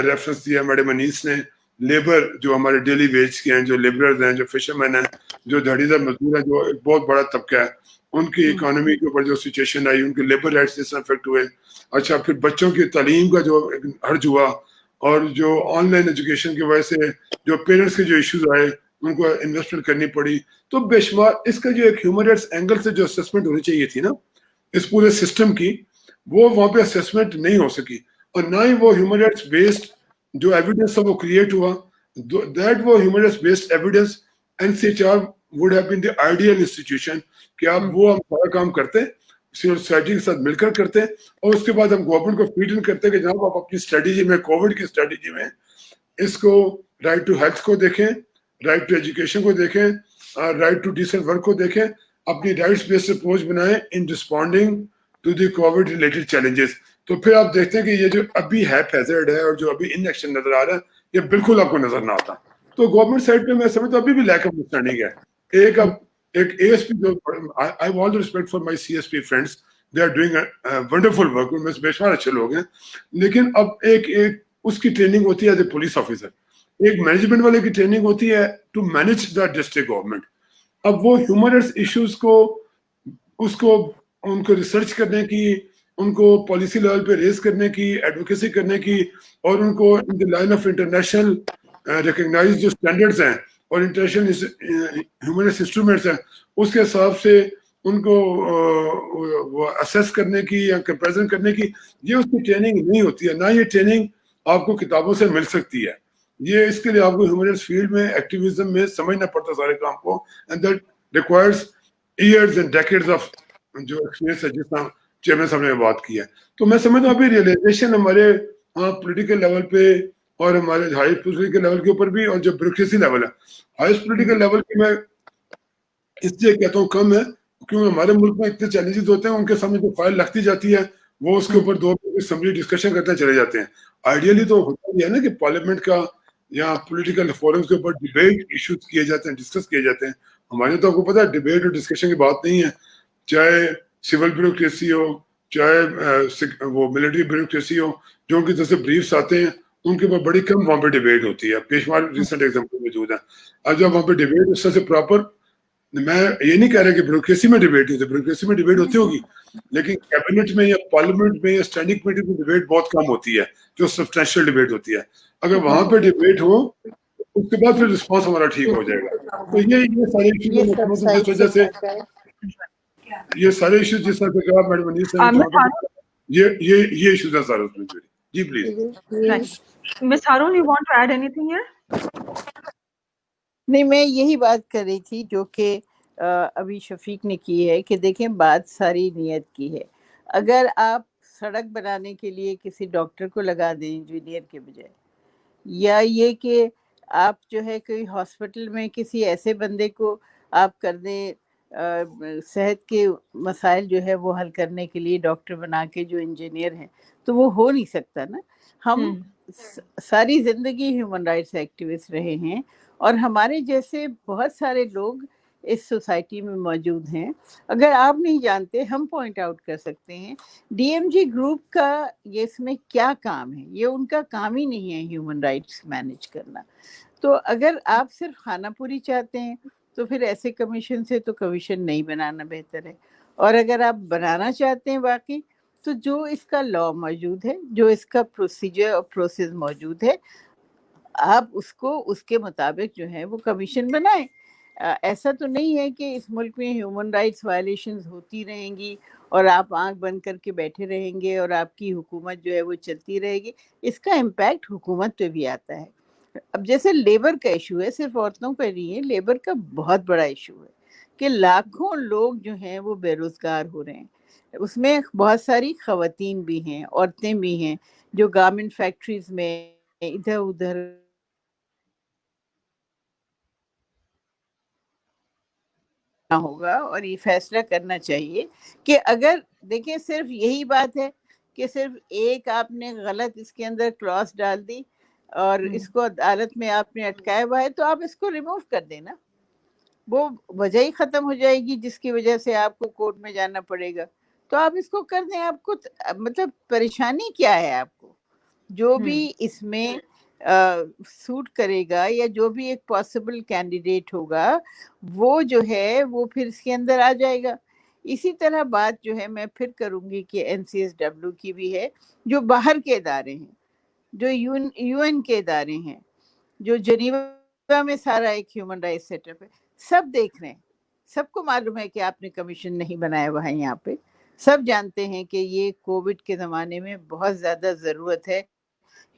ریفرنس دیا میڈم انیس نے, لیبر جو ہمارے ڈیلی ویج کے ہیں, جو لیبرز ہیں, جو فشرمین ہیں, جو دھڑیدار مزدور ہیں, جو ایک بہت بڑا طبقہ ہے, ان کی اکانومی کے اوپر جو سچویشن آئی, ان کے لیبر رائٹس اس افیکٹ ہوئے. اچھا پھر بچوں کی تعلیم کا جو حرج ہوا, اور جو آن لائن ایجوکیشن کی وجہ سے جو پیرنٹس کے جو ایشوز آئے ان کو انویسٹمنٹ کرنی پڑی. تو بے شمار اس کا جو ایک ہیومن رائٹس اینگل سے جو اسسمنٹ ہونی چاہیے تھی نا اس پورے سسٹم کی, وہ وہاں پہ اسسمنٹ نہیں ہو سکی, اور نہ ہی وہ ہیومن رائٹس بیسڈ جو ایویڈنس وہ کریٹ ہوا, دیٹ وہ human rights based evidence NCHR would have been the ideal institution کہ آپ وہ ہم سارا کام کرتے سول سوسائٹی کے ساتھ مل کر کرتے, اور اس کے بعد ہم گورنمنٹ کو فیڈ ان کرتے کہ جناب آپ اپنی اسٹریٹجی میں کووڈ کی اسٹریٹجی میں اس کو رائٹ ٹو ہیلتھ کو دیکھیں, رائٹ ٹو ایجوکیشن کو دیکھیں, رائٹ ٹو ڈیسنٹ ورک کو دیکھیں, اپنی رائٹس بیسڈ اپروچ بنائیں in responding to the covid related challenges. تو پھر آپ دیکھتے ہیں کہ یہ جو ابھی ہے ہیزارڈ ہے اور جو ابھی ان ایکشن نظر آ رہا ہے یہ بالکل آپ کو نظر نہ آتا. تو گورنمنٹ سائڈ پہ میں سمجھتا ہوں ابھی بھی لیک آف انڈرسٹینڈنگ ہے. ایک ASP جو I have all the respect for my CSP friends, they are doing a wonderful work, ان میں سے بے شمار اچھے لوگ ہیں, لیکن اب ایک اس کی ٹریننگ ہوتی ہے ایز اے پولیس آفیسر, ایک مینجمنٹ والے کی ٹریننگ ہوتی ہے to manage the district government. اب وہ ہیومن رائٹس ایشوز کو اس کو ان کو ریسرچ کرنے کی, ان کو پالیسی لیول پہ ریز کرنے کی, ایڈوکیسی کرنے کی, اور ان کو ان دی لائن آف انٹرنیشنل ریکگنائز جو اسٹینڈرڈز ہیں اور انٹرنیشنل ہیومن رائٹس انسٹرومنٹس ہیں اس کے حساب سے ان کو وہ اسیس کرنے کی یا کمپیریزن کرنے کی, یہ اس کی ٹریننگ نہیں ہوتی ہے. نہ یہ ٹریننگ آپ کو کتابوں سے مل سکتی ہے, یہ اس کے لیے آپ کو ہیومن رائٹس فیلڈ میں ایکٹیویزم میں سمجھنا پڑتا سارے کام کو, and that requires years and decades of جو ایکسپیرینس ہے جس طرح چیئرمین صاحب نے بات کی ہے. تو میں سمجھتا ہوں ابھی ریئلائزیشن ہمارے پولیٹیکل لیول پہ اور ہمارے ہائی پولیٹیکل لیول کے اوپر بھی, اور جو بیوروکریسی لیول ہے ہائیسٹ پولیٹیکل لیول کی میں اس لیے کہتا ہوں کم ہے کیونکہ ہمارے ملک میں اتنے چیلنجز ہوتے ہیں, ان کے سامنے جو فائل لگتی جاتی ہے وہ اس کے اوپر 2 اسمبلی ڈسکشن کرتے چلے جاتے ہیں. آئیڈیلی تو ہوتا یہ ہے نا کہ پارلیمنٹ کا یا پولیٹیکل فورمز کے اوپر ڈیبیٹ ایشوز کیے جاتے ہیں, ڈسکس کیے جاتے ہیں. ہمارے تو آپ کو پتا ہے ڈیبیٹ اور ڈسکشن کی بات نہیں ہے, چاہے سول بیوروکریسی ہو, چاہے وہ ملٹری بیوروکریسی ہو, جو ان کی طرف سے بریفس آتے ہیں ان کے اوپر بڑی کم وہاں پہ ڈیبیٹ ہوتی ہے. بے شمار ریسنٹ ایگزامپل موجود ہیں. اب جب وہاں پہ ڈیبیٹ اس طرح سے پراپر میں یہ نہیں کہہ رہا کہ بیوروکریسی میں ڈیبیٹ نہیں ہوتی، بیوروکریسی میں ڈیبیٹ ہوتی ہوگی، لیکن کیبنٹ میں یا پارلیمنٹ میں یا اسٹینڈنگ کمیٹی میں ڈیبیٹ بہت کم ہوتی ہے جو سبسٹینشیل ڈیبیٹ ہوتی ہے. اگر وہاں پہ ڈیبیٹ ہو اس کے بعد پھر رسپانس ہمارا ٹھیک ہو جائے گا. تو یہ سارے ایشوز میں سمجھوں جس وجہ سے یہ سارے ایشوز جس طرح سے کہا میڈم انیس صاحب یہ ایشوز ہیں سارے اس میں. جی please. Miss Harun, you want to add anything here? نہیں، میں یہی بات کر رہی تھی جو کہ ابھی شفیق نے کی ہے کہ دیکھیں بات ساری نیت کی ہے. اگر آپ سڑک بنانے کے لیے کسی ڈاکٹر کو لگا دیں انجینئر کے بجائے، یا یہ کہ آپ جو ہے کوئی ہاسپٹل میں کسی ایسے بندے کو آپ کر دیں صحت کے مسائل جو ہے وہ حل کرنے کے لیے ڈاکٹر بنا کے جو انجینئر ہیں، تو وہ ہو نہیں سکتا نا. ہم ساری زندگی ہیومن رائٹس ایکٹیوسٹ رہے ہیں اور ہمارے جیسے بہت سارے لوگ اس سوسائٹی میں موجود ہیں. اگر آپ نہیں جانتے ہم پوائنٹ آؤٹ کر سکتے ہیں. ڈی ایم جی گروپ کا یہ اس میں کیا کام ہے؟ یہ ان کا کام ہی نہیں ہے ہیومن رائٹس مینیج کرنا. تو اگر آپ صرف خانہ پوری چاہتے ہیں تو پھر ایسے کمیشن سے تو کمیشن نہیں بنانا بہتر ہے. اور اگر آپ بنانا چاہتے ہیں واقعی تو جو اس کا لا موجود ہے، جو اس کا پروسیجر اور پروسیس موجود ہے، آپ اس کو اس کے مطابق جو ہے وہ کمیشن بنائیں. ایسا تو نہیں ہے کہ اس ملک میں ہیومن رائٹس وائلیشنز ہوتی رہیں گی اور آپ آنکھ بند کر کے بیٹھے رہیں گے اور آپ کی حکومت جو ہے وہ چلتی رہے گی. اس کا امپیکٹ حکومت پہ بھی آتا ہے. اب جیسے لیبر کا ایشو ہے، صرف عورتوں پہ نہیں ہے، لیبر کا بہت بڑا ایشو ہے کہ لاکھوں لوگ جو ہیں وہ بے روزگار ہو رہے ہیں. اس میں بہت ساری خواتین بھی ہیں، عورتیں بھی ہیں جو گارمنٹ فیکٹریز میں ادھر ادھر ہوگا. اور یہ فیصلہ کرنا چاہیے کہ اگر دیکھیں صرف یہی بات ہے کہ صرف ایک آپ نے غلط اس کے اندر کلاس ڈال دی اور اس کو عدالت میں آپ نے اٹکایا ہوا ہے تو آپ اس کو ریموو کر دینا، وہ وجہ ہی ختم ہو جائے گی جس کی وجہ سے آپ کو کورٹ میں جانا پڑے گا. تو آپ اس کو کر دیں. آپ کو مطلب پریشانی کیا ہے؟ آپ کو جو بھی اس میں سوٹ کرے گا یا جو بھی ایک پاسبل کینڈیڈیٹ ہوگا وہ جو ہے وہ پھر اس کے اندر آ جائے گا. اسی طرح بات جو ہے میں پھر کروں گی کہ این سی ایس ڈبلیو کی بھی ہے، جو باہر کے ادارے ہیں، جو یو این کے ادارے ہیں، جو جنیوا میں سارا ایک ہیومن رائٹس سیٹ اپ ہے، سب دیکھ رہے ہیں. سب کو معلوم ہے کہ آپ نے کمیشن نہیں بنایا ہوا ہے یہاں پہ. سب جانتے ہیں کہ یہ کووڈ کے زمانے میں بہت زیادہ ضرورت ہے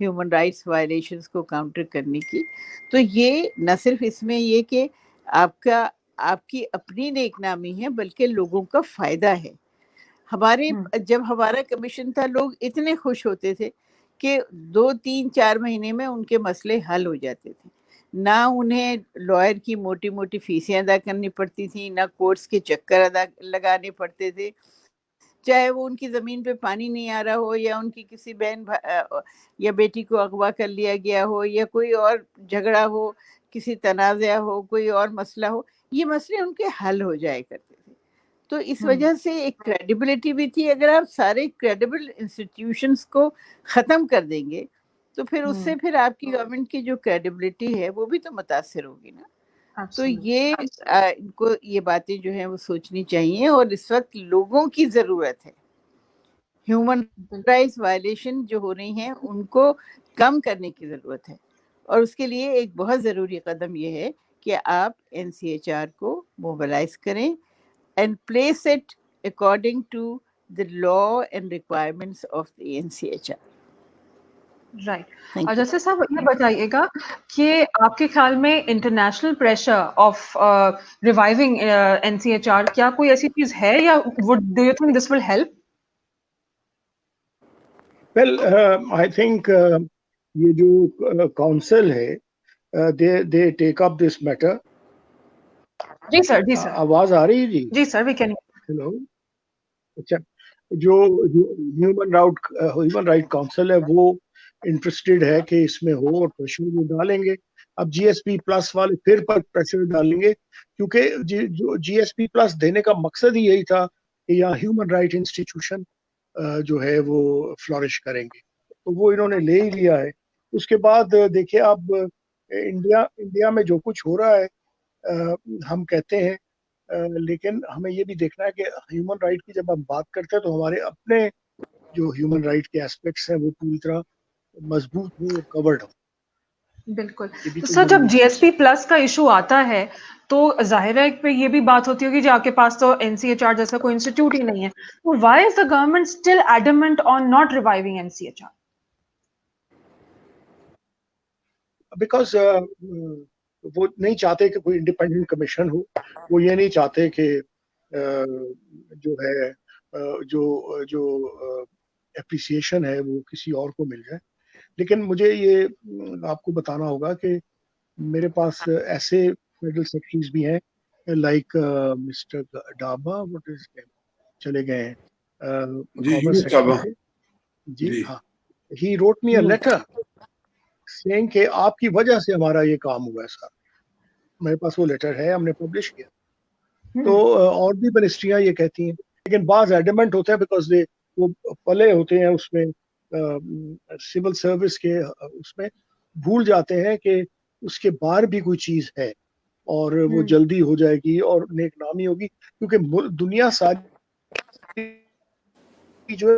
ہیومن رائٹس وائلیشنز کو کاؤنٹر کرنے کی. تو یہ نہ صرف اس میں یہ کہ آپ کی اپنی نیک نامی ہے بلکہ لوگوں کا فائدہ ہے. جب ہمارا کمیشن تھا لوگ اتنے خوش ہوتے تھے کہ 2 3 4 مہینے میں ان کے مسئلے حل ہو جاتے تھے. نہ انہیں لائر کی موٹی موٹی فیسیں ادا کرنی پڑتی تھیں، نہ کورٹس کے چکر لگانے پڑتے تھے. چاہے وہ ان کی زمین پہ پانی نہیں آ رہا ہو یا ان کی کسی بہن یا بیٹی کو اغوا کر لیا گیا ہو یا کوئی اور جھگڑا ہو، کسی تنازع ہو، کوئی اور مسئلہ ہو، یہ مسئلے ان کے حل ہو جائے کرتے تھے. تو اس وجہ سے ایک کریڈیبلٹی بھی تھی. اگر آپ سارے کریڈیبل انسٹیٹیوشنز کو ختم کر دیں گے تو پھر اس سے پھر آپ کی گورنمنٹ کی جو کریڈیبلٹی ہے وہ بھی تو متاثر ہوگی نا. تو یہ ان کو یہ باتیں جو ہیں وہ سوچنی چاہیے. اور اس وقت لوگوں کی ضرورت ہے. ہیومن رائٹس وائلیشن جو ہو رہی ہیں ان کو کم کرنے کی ضرورت ہے. اور اس کے لیے ایک بہت ضروری قدم یہ ہے کہ آپ این سی ایچ آر کو موبلائز کریں and place it according to the law and requirements of the NCHR. Right. اور جیسے صاحب یہ بتائیے گا کہ آپ کے خیال میں international pressure of reviving N C H R کیا کوئی ایسی چیز ہے یا do you think this will help? Well I think یہ جو کاؤنسل ہے دے ٹیک اپ دس میٹر. جی سر. جی سر آواز آ رہی ہے؟ جی جی سر وی کین. ہیلو. اچھا، جو ہیومن رائٹ کاؤنسل ہے وہ انٹرسٹیڈ ہے کہ اس میں ہو اور پریشر وہ ڈالیں گے. اب جی ایس پی پلس والے پھر پریشر ڈالیں گے کیونکہ جو جی ایس پی پلس دینے کا مقصد ہی یہی تھا کہ یہاں ہیومن رائٹ انسٹیٹیوشن جو ہے وہ فلورش کریں گے. تو وہ انہوں نے لے ہی لیا ہے. اس کے بعد دیکھیں اب انڈیا میں جو کچھ ہو رہا ہے ہم کہتے ہیں لیکن ہمیں یہ بھی دیکھنا ہے کہ ہیومن رائٹ کی جب ہم بات کرتے ہیں تو ہمارے اپنے جو ہیومن رائٹ کے ایسپیکٹس ہیں وہ پوری طرح مضبوط ہوں اور کورڈ ہوں. بالکل. یہ بھی تو تو سر جب ضروری جی ایس پی پلس کا ایشو آتا ہے تو ظاہر ہے پہ یہ بھی بات ہوتی ہوگی کہ آپ کے پاس تو این سی ایچ آر جیسا کوئی انسٹیٹیوٹ ہی نہیں ہے, تو why is the government still adamant on not reviving N C H R? Because وہ نہیں چاہتے کہ کوئی انڈیپینڈنٹ کمیشن ہو, وہ یہ نہیں چاہتے کہ جو ہے جو اپریسیشن ہے وہ کسی اور کو مل جائے. لیکن مجھے یہ آپ کو بتانا ہوگا کہ میرے پاس ایسے فیڈرل سیکرٹریز بھی ہیں like mister dhaba, what is چلے گئے جی کامرس یونس صاحبہ. سیکرٹری تھے جی. ہاں, he wrote me a letter سینگ کہ آپ کی وجہ سے ہمارا یہ کام ہوا ہے سر. میرے پاس وہ لیٹر ہے, ہم نے پبلش کیا. تو اور بھی منسٹریاں یہ کہتی ہیں, لیکن بعض ایڈمنٹ ہوتے ہیں بیکاز وہ پلے ہوتے ہیں اس میں سول سروس کے, اس میں بھول جاتے ہیں کہ اس کے باہر بھی کوئی چیز ہے اور وہ جلدی ہو جائے گی اور نیک نامی ہوگی, کیونکہ دنیا ساری جو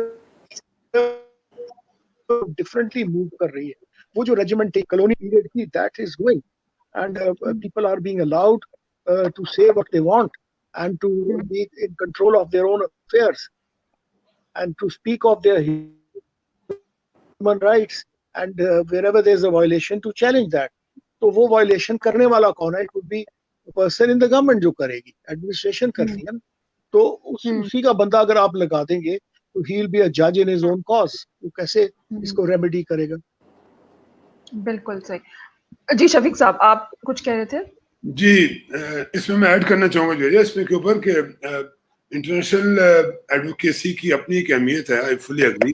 ڈفرنٹلی موو کر رہی ہے. وہ جو ریجیمنٹ کالونی پیریڈ کی that is going and people are being allowed to say what they want and to be in control of their own affairs and to speak of their human rights and wherever there is a violation to challenge that. تو وہ violation کرنے والا کون ہے؟ It could be a person in the government جو کرے گی, administration کر رہی ہے نا. تو اسی کا بندہ اگر آپ لگا دیں گے تو he will be a judge in his own cause. وہ کیسے اس کو ریمیڈی کرے گا؟ بالکل صحیح. جی شفیق صاحب آپ کچھ کہہ رہے تھے؟ جی اس میں ایڈ کرنا چاہوں گا جو اس میں کے اوپر کہ انٹرنیشنل ایڈوکیسی کی اپنی ایک اہمیت ہے, آئی فلی اگری,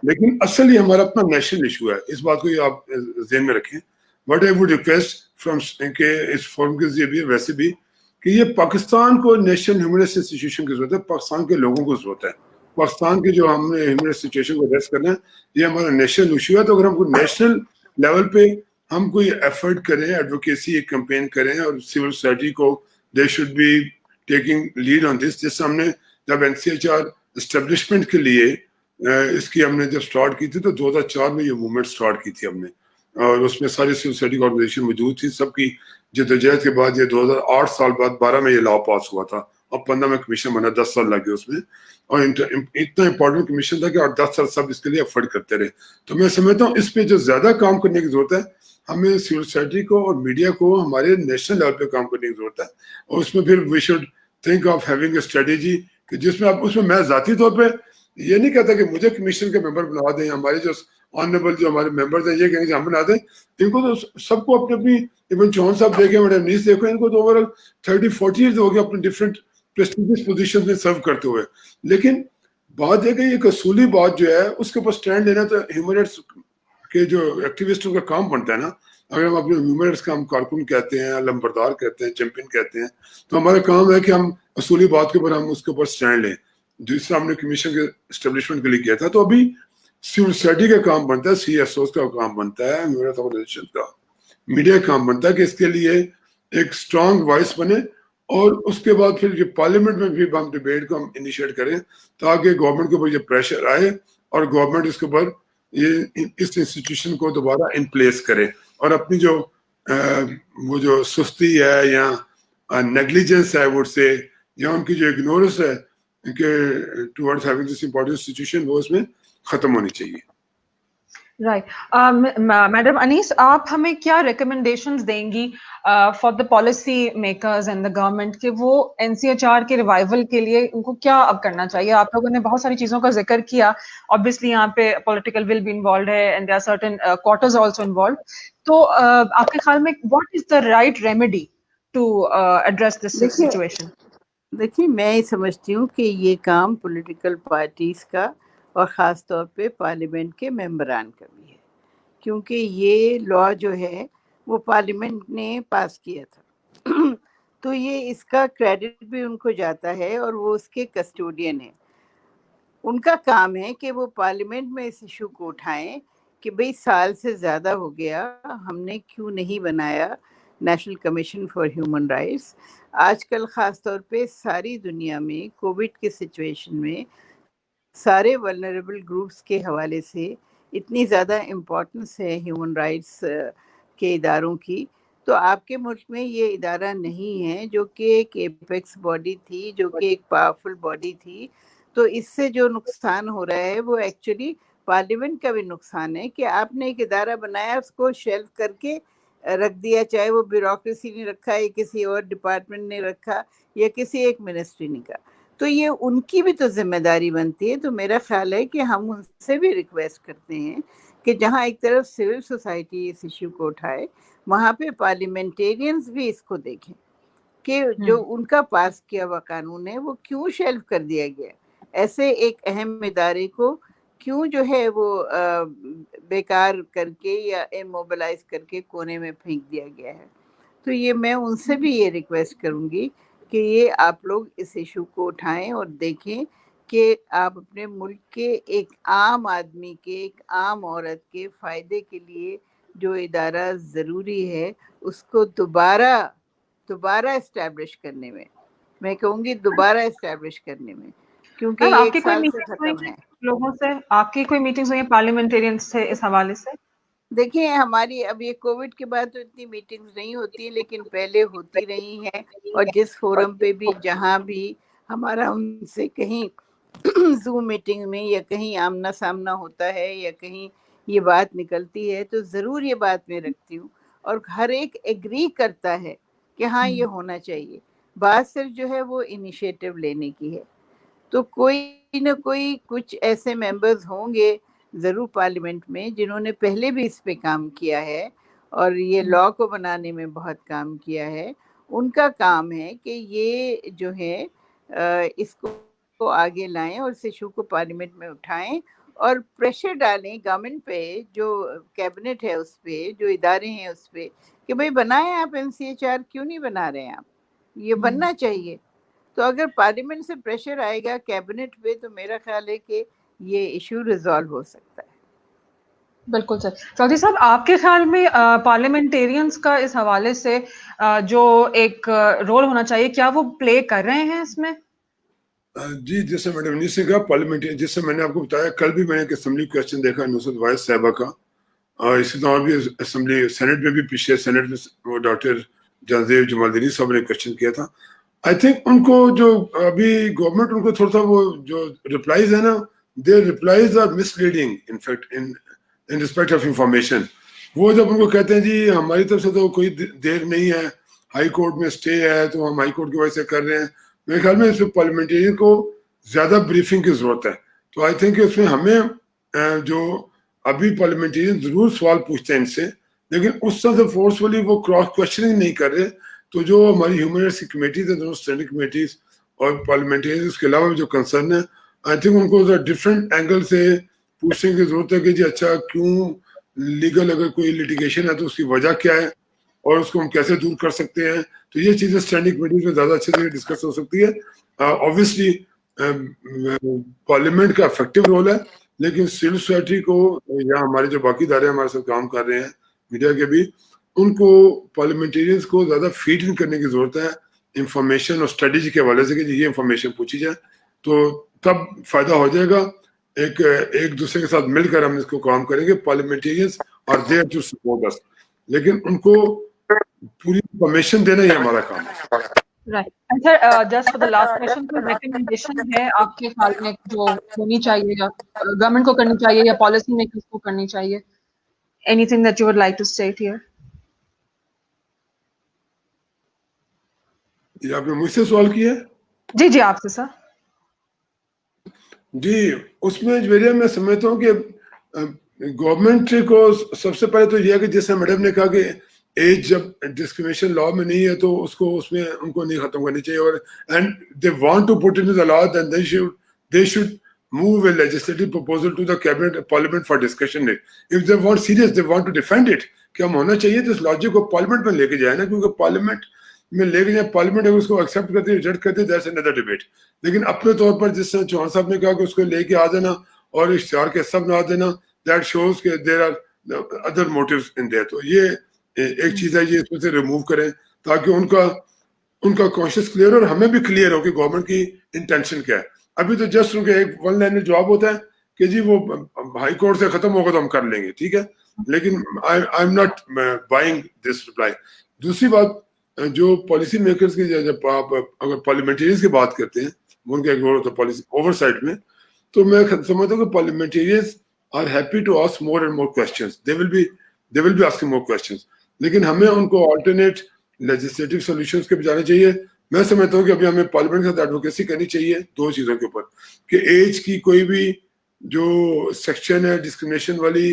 لیکن اصل یہ ہمارا اپنا نیشنل ایشو ہے. اس بات کو آپ ذہن میں رکھیں. What I would request from کہ اس فورم کے ذریعے بھی ویسے بھی کہ یہ پاکستان کو نیشنل ہیومن رائٹس انسٹیٹیوشن کی ضرورت ہے, پاکستان کے لوگوں کو ضرورت ہے. پاکستان کی جو ہم نے ہیومن رائٹس سچویشن کو ایڈریس کرنا ہے یہ ہمارا نیشنل ایشو ہے. تو اگر ہم کو نیشنل لیول پہ ہم کوئی ایفرٹ کریں, ایڈوکیسی ایک کمپین کریں اور سول سوسائٹی کو they should be taking lead on this. جیسے ہم نے جب N C H R establishment کے لیے اس کی ہم نے جب سٹارٹ کی تھی تو 2004 میں یہ موومنٹ سٹارٹ کی تھی ہم نے, اور اس میں ساری سول سوسائٹی آرگنائزیشن موجود تھی. سب کی جدوجہد کے بعد یہ 2008 سال بعد 12 میں یہ لا پاس ہوا تھا, اور 15 میں کمیشن بنا, 10 سال لگے اس میں, اور اتنا امپورٹنٹ کمیشن تھا کہ 10 سال سب اس کے لیے ایفرٹ کرتے رہے. تو میں سمجھتا ہوں اس پہ جو زیادہ کام کرنے کی ضرورت ہے, ہمیں سول سوسائٹی کو اور میڈیا کو ہمارے نیشنل لیول پہ کام کرنے کی ضرورت ہے. اور اس میں پھر we should think of having a strategy کہ جس میں آپ اس میں میں ذاتی طور پہ یہ نہیں کہتا کہ مجھے کمیشن کے ممبر بنا دیں, ہمارے جو آنریبل جو ہمارے ممبرز ہیں یہ کہیں گے ہم بنا دیں. ان کو تو سب کو اپنی اپنی, ایون چون صاحب دیکھیں, میڈم نیس دیکھو, ان کو تو اوور آل 30-40 ایئرز ہو گیا اپنے ڈفرینٹ پریسٹیجیس پوزیشن میں سرو کرتے ہوئے. لیکن بات یہ کہ ایک اصولی بات جو ہے اس کے اوپر اسٹینڈ لینا تو ہیومن رائٹس کے جو ایکٹیوسٹوں کا کام بنتا ہے نا. اگر ہم اپنے ہیومن رائٹس کا ہم کارکن کہتے ہیں, علمبردار کہتے ہیں, چیمپئن کہتے ہیں, تو ہمارا کام ہے کہ ہم اصولی بات کے اوپر ہم اس کے اوپر اسٹینڈ لیں. جس طرح ہم نے کمیشن کے اسٹیبلشمنٹ کے لیے کیا تھا, تو ابھی سول سوسائٹی کا کام بنتا ہے, سی ایس اوز کا کام بنتا ہے, ہیومن رائٹس آرگنائزیشن کا, میڈیا کا کام بنتا ہے کہ اس کے لیے ایک اسٹرانگ وائس بنے. اور اس کے بعد پھر یہ پارلیمنٹ میں بھی ہم ڈیبیٹ کو ہم انیشیٹ کریں تاکہ گورنمنٹ کے اوپر یہ پریشر آئے اور گورنمنٹ اس کے اوپر یہ اس انسٹیٹیوشن کو دوبارہ ان پلیس کرے, اور اپنی جو وہ جو سستی ہے یا نیگلیجنس ہے وڈ سے, یا ان کی جو اگنورنس ہے کہ towards having this important institution, وہ اس میں ختم ہونی چاہیے. رائٹ. میڈم انیس, آپ ہمیں کیا ریکمنڈیشنز دیں گی for the policy makers and the government کہ وہ این سی ایچ آر کے ریوائول کے لیے ان کو کیا اب کرنا چاہیے؟ آپ لوگوں نے بہت ساری چیزوں کا ذکر کیا, obviously یہاں پہ پولیٹیکل ول بھی انوالوڈ ہے and there are certain quarters also involved. تو آپ کے خیال میں what is the right remedy to address this situation? دیکھیے میں سمجھتی ہوں کہ یہ کام پولیٹیکل پارٹیز کا اور خاص طور پہ پارلیمنٹ کے ممبران کا بھی ہے, کیونکہ یہ لا جو ہے وہ پارلیمنٹ نے پاس کیا تھا تو یہ اس کا کریڈٹ بھی ان کو جاتا ہے اور وہ اس کے کسٹوڈین ہیں. ان کا کام ہے کہ وہ پارلیمنٹ میں اس ایشو کو اٹھائیں کہ بھئی سال سے زیادہ ہو گیا, ہم نے کیوں نہیں بنایا national commission for human rights. آج کل خاص طور پہ ساری دنیا میں کووڈ کے سچویشن میں سارے ولنریبل گروپس کے حوالے سے اتنی زیادہ امپورٹنس ہے ہیومن رائٹس کے اداروں کی. تو آپ کے ملک میں یہ ادارہ نہیں ہے جو کہ ایک ایپیکس باڈی تھی, جو کہ ایک پاورفل باڈی تھی. تو اس سے جو نقصان ہو رہا ہے وہ ایکچولی پارلیمنٹ کا بھی نقصان ہے کہ آپ نے ایک ادارہ بنایا, اس کو شیلف کر کے رکھ دیا, چاہے وہ بیوروکریسی نے رکھا یا کسی اور ڈپارٹمنٹ نے رکھا یا کسی ایک منسٹری نے کہا. تو یہ ان کی بھی تو ذمہ داری بنتی ہے. تو میرا خیال ہے کہ ہم ان سے بھی ریکویسٹ کرتے ہیں کہ جہاں ایک طرف سول سوسائٹی اس ایشو کو اٹھائے, وہاں پہ پارلیمنٹیرینز بھی اس کو دیکھیں کہ جو ان کا پاس کیا ہوا قانون ہے وہ کیوں شیلف کر دیا گیا, ایسے ایک اہم ادارے کو کیوں جو ہے وہ بیکار کر کے یا اموبلائز کر کے کونے میں پھینک دیا گیا ہے. تو یہ میں ان سے بھی یہ ریکویسٹ کروں گی کہ یہ آپ لوگ اس ایشو کو اٹھائیں اور دیکھیں کہ آپ اپنے ملک کے ایک عام آدمی کے, ایک عام عورت کے فائدے کے لیے جو ادارہ ضروری ہے اس کو دوبارہ اسٹیبلش کرنے میں کہوں گی دوبارہ اسٹیبلش کرنے میں, کیونکہ میم یہ آپ ایک کی کوئی سال سے میٹنگز ہوئی ختم ہے. لوگوں سے, آپ کی کوئی میٹنگز ہوئی ہیں پارلیمنٹیرین سے اس حوالے سے؟ دیکھیں ہماری اب یہ کووڈ کے بعد تو اتنی میٹنگز نہیں ہوتی, لیکن پہلے ہوتی رہی ہیں, اور جس فورم پہ بھی جہاں بھی ہمارا ان سے کہیں زوم میٹنگ میں یا کہیں آمنا سامنا ہوتا ہے یا کہیں یہ بات نکلتی ہے تو ضرور یہ بات میں رکھتی ہوں, اور ہر ایک ایگری کرتا ہے کہ ہاں یہ ہونا چاہیے. بات صرف جو ہے وہ انیشیٹو لینے کی ہے. تو کوئی نہ کوئی کچھ ایسے ممبرز ہوں گے ضرور پارلیمنٹ میں جنہوں نے پہلے بھی اس پہ کام کیا ہے اور یہ لا کو بنانے میں بہت کام کیا ہے. ان کا کام ہے کہ یہ جو ہے اس کو آگے لائیں اور اس ایشو کو پارلیمنٹ میں اٹھائیں اور پریشر ڈالیں گورنمنٹ پہ, جو کیبنٹ ہے اس پہ, جو ادارے ہیں اس پہ, کہ بھئی بنائیں آپ NCHR, کیوں نہیں بنا رہے ہیں آپ, یہ بننا چاہیے. تو اگر پارلیمنٹ سے پریشر آئے گا کیبنٹ پہ تو میرا خیال ہے کہ یہ ایشو ریزالو ہو سکتا ہے. بالکل سر. چودھری صاحب آپ کے خیال میں پارلیمنٹیرینز کا اس حوالے سے جو ایک رول ہونا چاہیے, کیا وہ پلے کر رہے ہیں اس میں؟ جی, جیسے میڈم نے کہا پارلیمنٹ, جس سے میں نے آپ کو بتایا کل بھی میں نے ایک اسمبلی کویسچن دیکھا نصرت وائس صاحبہ کا, اور اسی طرح بھی اسمبلی سینٹ میں بھی پچھلے سینٹ میں وہ ڈاکٹر جہانزیب جمالدینی صاحب نے کویسچن کیا تھا. آئی تھنک ان کو جو ابھی گورنمنٹ ان کو تھوڑا سا وہ جو ریپلائز ہے نا, they replies are misleading in fact in respect of information. وہ جب ان کو کہتے ہیں جی ہماری طرف سے تو کوئی دیر نہیں ہے, ہائی کورٹ میں اسٹے ہے تو ہم ہائی کورٹ کی وجہ سے کر رہے ہیں, میرے خیال میں اس میں پارلیمنٹیرین کو زیادہ بریفنگ کی ضرورت ہے. تو آئی تھنک اس میں ہمیں جو ابھی پارلیمنٹیرین ضرور سوال پوچھتے ہیں ان سے, لیکن اس طرح سے فورسفلی وہ کراس کوشچننگ نہیں کر رہے. تو جو ہماری ہیومن رائٹس کی کمیٹیز ہیں, دونوں اسٹینڈنگ کمیٹیز اور پارلیمنٹیرین, اس کے علاوہ جو کنسرن ہے, آئی تھنک ان کو ڈفرینٹ اینگل سے پوچھنے کی ضرورت ہے کہ جی اچھا کیوں لیگل اگر کوئی لیٹیگیشن ہے تو اس کی وجہ کیا ہے اور اس کو ہم کیسے دور کر سکتے ہیں. تو یہ چیزیں اسٹینڈنگ کمیٹیز میں زیادہ اچھے سے ڈسکس ہو سکتی ہے. آبویسلی پارلیمنٹ کا افیکٹو رول ہے, لیکن سول سوسائٹی کو یا ہمارے جو باقی ادارے ہمارے ساتھ کام کر رہے ہیں میڈیا کے بھی, ان کو پارلیمنٹیرینز کو زیادہ فیڈ ان کرنے کی ضرورت ہے انفارمیشن اور اسٹریٹجی کے حوالے سے کہ یہ انفارمیشن پوچھی جائے, تو تب فائدہ ہو جائے گا. ایک دوسرے کے ساتھ مل کر ہم اس کو کام کریں گے. Parliamentarians are there to support us, لیکن ان کو پوری انفارمیشن دینا ہی ہمارا کام ہے. Right. And sir, just for the last question, کوئی recommendation ہے آپ کے خیال میں جو ہونی چاہیے یا گورنمنٹ کو کرنی چاہیے یا پالیسی میکرز کو کرنی چاہیے؟ Anything that you would like to state here? یہ آپ نے مجھ سے سوال کیا ہے؟ جی جی آپ سے سر. جی, اس میں میں سمجھتا ہوں کہ گورنمنٹ کو سب سے پہلے تو یہ ہے کہ جیسے میڈم نے کہا کہ ایج جب ڈسکریمنیشن لا میں نہیں ہے تو اس کو اس میں ان کو نہیں ختم کرنی چاہیے, اور and they want to put in the law then they should move a legislative proposal to the cabinet parliament for discussion. If they want serious, they want to defend it, کہ ہم ہونا چاہیے تو اس لاجک کو parliament میں لے کے جائے نا, کیونکہ پارلیمنٹ میں لے کے جائے, پارلیمنٹ اگر اس کو ایکسیپٹ کرتے ریجیکٹ کرتے دیٹس another debate. لیکن اپنے طور پر جس طرح چوہان صاحب نے کہا کہ اس کو لے کے آ دینا اور اشتہار کے سب نہ آ دینا, دیٹ شوز کہ دیر آر ادر موٹیوز ان دیر. تو یہ ایک چیز ہے یہ اس میں سے ریموو کریں تاکہ ان کا کانشیس کلیئر اور ہمیں بھی کلیئر ہو کہ گورنمنٹ کی انٹینشن کیا ہے. ابھی تو جسٹ ان کے ایک ون لائن میں جواب ہوتا ہے کہ جی وہ ہائی کورٹ سے ختم ہوگا تو ہم کر لیں گے, ٹھیک ہے, لیکن I am not buying this reply. دوسری بات, جو پالیسی میکرز کی جب آپ اگر پارلیمنٹیرینز کی بات کرتے ہیں ان کا ایک رول ہوتا ہے پالیسی اوور سائٹ میں, تو میں سمجھتا ہوں کہ parliamentarians are happy to ask more and more questions, they will be asking more questions, لیکن ہمیں ان کو آلٹرنیٹ لیجسلیٹو سولوشنز کے جانے چاہیے. میں سمجھتا ہوں کہ ابھی ہمیں پارلیمنٹ کے ساتھ ایڈوکیسی کرنی چاہیے دو چیزوں کے اوپر, کہ ایج کی کوئی بھی جو سیکشن ہے ڈسکریمنیشن والی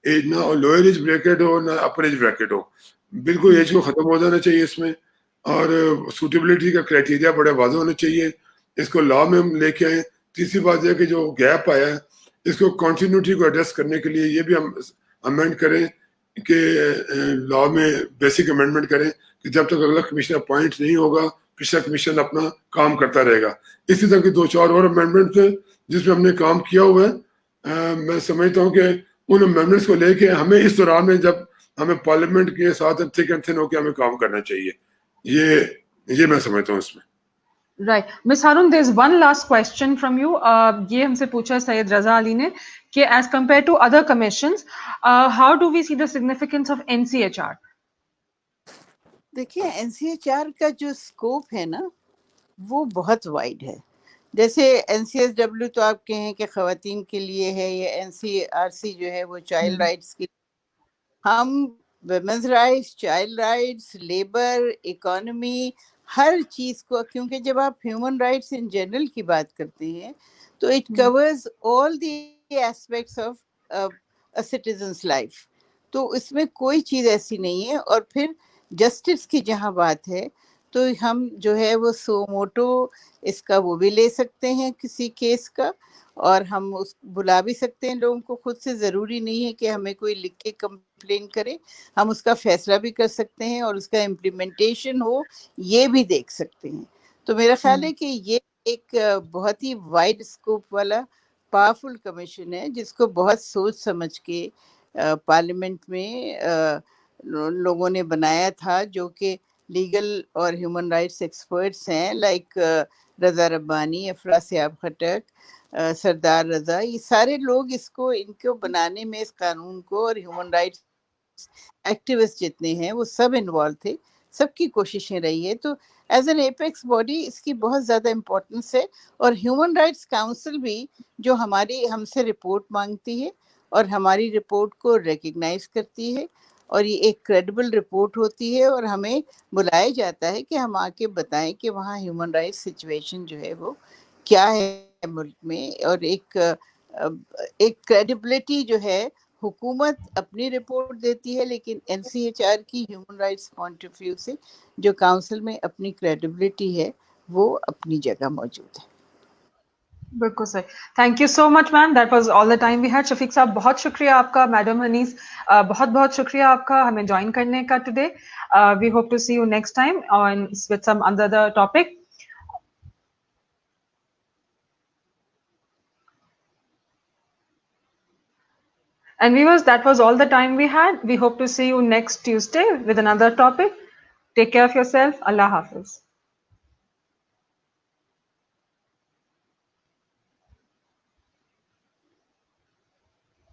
ایج, نہ لوئر ایج بریکٹ ہو نہ اپر ایج بریکٹ ہو, بالکل ایج کو ختم ہو جانا چاہیے اس میں, اور سوٹیبلٹی کا کرائٹیریا بڑے واضح ہونا چاہیے, اس کو لا میں ہم لے کے آئیں. تیسری بات یہ کہ جو گیپ آیا ہے اس کو کنٹینیوٹی کو ایڈریس کرنے کے لیے یہ بھی ہم امینڈ کریں کہ لا میں بیسک امینڈمنٹ کریں کہ جب تک اگلا کمیشن اپوائنٹ نہیں ہوگا پچھلا کمیشن اپنا کام کرتا رہے گا. اسی طرح کی دو چار اور امینڈمنٹ تھے جس میں ہم نے کام کیا ہوا ہے. میں سمجھتا ہوں کہ ان امینڈمنٹس کو لے کے ہمیں اس دوران میں جب ہمیں پارلیمنٹ کے ساتھ تھک اینڈ تھن ہو کے ہمیں کام کرنا چاہیے, یہ میں سمجھتا ہوں اس میں. Right. Ms. Harun, there's one last question from you. یہ ہم سے پوچھا سید رضا علی نے کہ as compared to other commissions, how do we see the significance of NCHR? دیکھیں NCHR کا جو اسکوپ ہے نا وہ بہت وائڈ ہے. جیسے NCSW تو آپ کہیں کہ خواتین کے لیے ہے, یا NCRC جو ہے وہ چائلڈ رائٹس کی. ہم women's rights, child rights, labour, economy, ہر چیز کو, کیونکہ جب آپ ہیومن رائٹس ان جنرل کی بات کرتے ہیں تو it covers all the aspects of a citizen's life. تو اس میں کوئی چیز ایسی نہیں ہے. اور پھر جسٹس کی جہاں بات ہے تو ہم جو ہے وہ سو موٹو اس کا وہ بھی لے سکتے ہیں کسی کیس کا, اور ہم اس بلا بھی سکتے ہیں لوگوں کو خود سے. ضروری نہیں ہے کہ ہمیں کوئی لکھ کے کمپلین کرے, ہم اس کا فیصلہ بھی کر سکتے ہیں اور اس کا امپلیمنٹیشن ہو یہ بھی دیکھ سکتے ہیں. تو میرا خیال ہے کہ یہ ایک بہت ہی وائڈ اسکوپ والا پاورفل کمیشن ہے جس کو بہت سوچ سمجھ کے پارلیمنٹ میں لوگوں نے بنایا تھا, جو کہ لیگل اور ہیومن رائٹس ایکسپرٹس ہیں لائک رضا ربانی, افرا سیاب خٹک, سردار رضا. یہ سارے لوگ اس کو ان کو بنانے میں اس قانون کو, اور ہیومن رائٹس ایکٹیوسٹ جتنے ہیں وہ سب انوالو تھے, سب کی کوششیں رہی ہے. تو ایز این ایپیکس باڈی اس کی بہت زیادہ امپورٹنس ہے. اور ہیومن رائٹس کاؤنسل بھی جو ہم سے رپورٹ مانگتی ہے اور ہماری رپورٹ کو ریکگنائز کرتی ہے, اور یہ ایک کریڈیبل رپورٹ ہوتی ہے, اور ہمیں بلایا جاتا ہے کہ ہم آ کے بتائیں کہ وہاں ہیومن رائٹس سچویشن جو ہے وہ کیا ہے ملک میں. اور ایک کریڈیبلٹی جو ہے, حکومت اپنی رپورٹ دیتی ہے لیکن NCHR کی human rights point of view سے جو کاؤنسل میں اپنی کریڈیبلٹی ہے وہ اپنی جگہ موجود ہے. بالکل صحیح. Thank you so much ma'am, that was all the time we had. Shafiq صاحب بہت شکریہ آپ کا, میڈم انیس بہت بہت شکریہ آپ کا ہمیں جوائن کرنے کا today. We hope to see you next time with some other topic. And viewers, that was all the time we had. We hope to see you next Tuesday with another topic. Take care of yourself. Allah Hafiz.